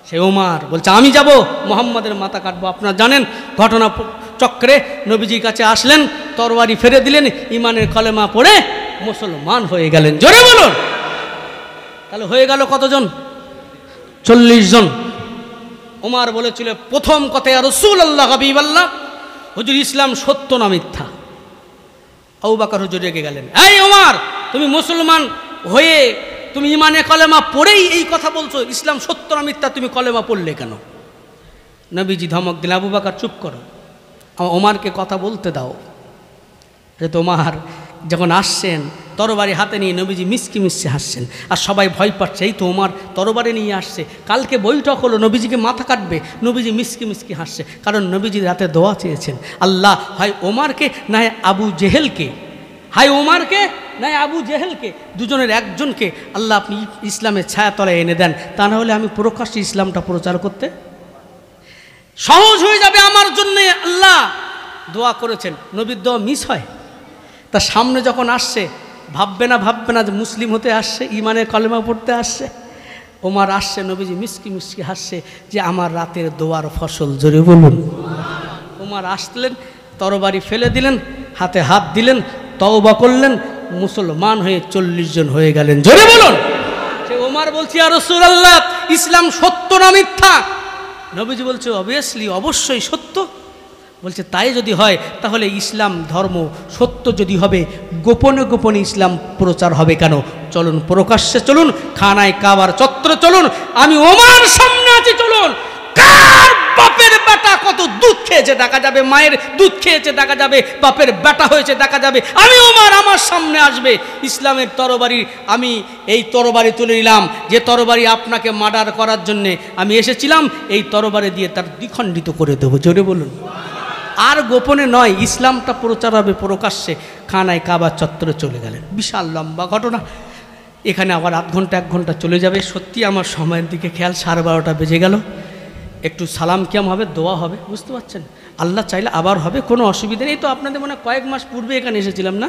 সে ওমর বলছে, আমি যাব মুহাম্মাদের মাথা কাটবো। আপনারা জানেন ঘটনা চক্রে নবীজির কাছে আসলেন, তরবারি ফেলে দিলেন, ইমানের কলেমা পড়ে মুসলমান হয়ে গেলেন। জোরে বলুন। তাহলে হয়ে গেল কতজন? 40 জন। ওমর বলেছিল প্রথম কথা, ইয়া রাসূলুল্লাহ, হাবিবাল্লাহ, হুজুর ইসলাম সত্য না মিথ্যা? আবু বকর হুজুর রেগে গেলেন, এই ওমর, তুমি মুসলমান হয়ে তুমি ইমানে কলেমা পড়েই এই কথা বলছো, ইসলাম সত্য না মিথ্যা? তুমি কলেমা পড়লে কেন? নবীজি ধমক দিলেন, আবু বকর চুপ করো, ওমরকে কথা বলতে দাও। যে তোমার যখন আসছেন তরবারি হাতে নিয়ে, নবীজি মিসকি মিসকি হাসছেন, আর সবাই ভয় পাচ্ছে, এই তো ওমর তরবারি নিয়ে আসছে, কালকে বৈঠক হলো নবীজিকে মাথা কাটবে। নবীজি মিসকি মিসকি হাসছে, কারণ নবীজি রাতে দোয়া চেয়েছেন, আল্লাহ হয় ওমরকে না আবু জেহেলকে, হায় ওমরকে না আবু জেহেলকে, দুজনের একজনকে আল্লাহ আপনি ইসলামের ছায়াতলায় এনে দেন, তা না হলে আমি প্রকাশ্যে ইসলামটা প্রচার করতে সহজ হয়ে যাবে আমার জন্যে। আল্লাহ দোয়া করেছেন, নবীর দোয়া মিস হয়? তার সামনে যখন আসছে ভাববে না যে মুসলিম হতে আসছে, ইমানের কলেমা পড়তে আসছে। ওমর আসছে, নবীজি মিসকি মিসকি হাসছে যে আমার রাতের দোয়ার ফসল। জোরে বলুন। ওমর আসলেন, তরবারি ফেলে দিলেন, হাতে হাত দিলেন, তওবা করলেন, মুসলমান হয়ে 40 জন হয়ে গেলেন। জোরে বলুন। সে ওমর বলছে, ইয়া রাসূলুল্লাহ, ইসলাম সত্য না মিথ্যা? নবীজি বলছে, অবভিয়াসলি, অবশ্যই সত্য। বলছে, তাই যদি হয় তাহলে ইসলাম ধর্ম সত্য যদি হবে, গোপনে গোপনে ইসলাম প্রচার হবে কেন? চলুন প্রকাশ্যে চলুন, খানায় কাবার চত্বরে চলুন, আমি ওমর সামনে আছি, চলুন। কার বাপের বেটা কত দুধ খেয়েছে দেখা যাবে, মায়ের দুধ খেয়েছে দেখা যাবে, বাপের বেটা হয়েছে দেখা যাবে, আমি ওমর আমার সামনে আসবে। ইসলামের তরবারি, আমি এই তরবারি তুলে নিলাম, যে তরবারি আপনাকে মার্ডার করার জন্যে আমি এসেছিলাম, এই তরবারি দিয়ে তার দ্বিখণ্ডিত করে দেবো। জোরে বলুন। আর গোপনে নয়, ইসলামটা প্রচার হবে প্রকাশ্যে। খানায় কাবার চত্বরে চলে গেলেন। বিশাল লম্বা ঘটনা, এখানে আবার আধ ঘন্টা 1 ঘন্টা চলে যাবে। সত্যি আমার সময়ের দিকে খেয়াল, 12:30 বেজে গেল। একটু সালাম কিয়াম হবে, দোয়া হবে, বুঝতে পারছেন? আল্লাহ চাইলে আবার হবে, কোনো অসুবিধা নেই। তো আপনাদের মনে হয় কয়েক মাস পূর্বে এখানে এসেছিলাম না,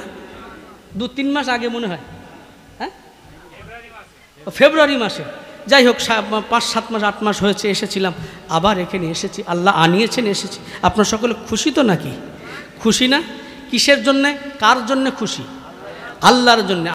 2-3 মাস আগে মনে হয়, হ্যাঁ ফেব্রুয়ারি মাসে। যাই হোক 5-7 মাস 8 মাস হয়েছে এসেছিলাম, আবার এখানে এসেছি, আল্লাহ আনিয়েছেন এসেছি। আপনার সকলে খুশি তো নাকি? খুশি না? কিসের জন্যে, কার জন্যে খুশি? আল্লাহর জন্যে।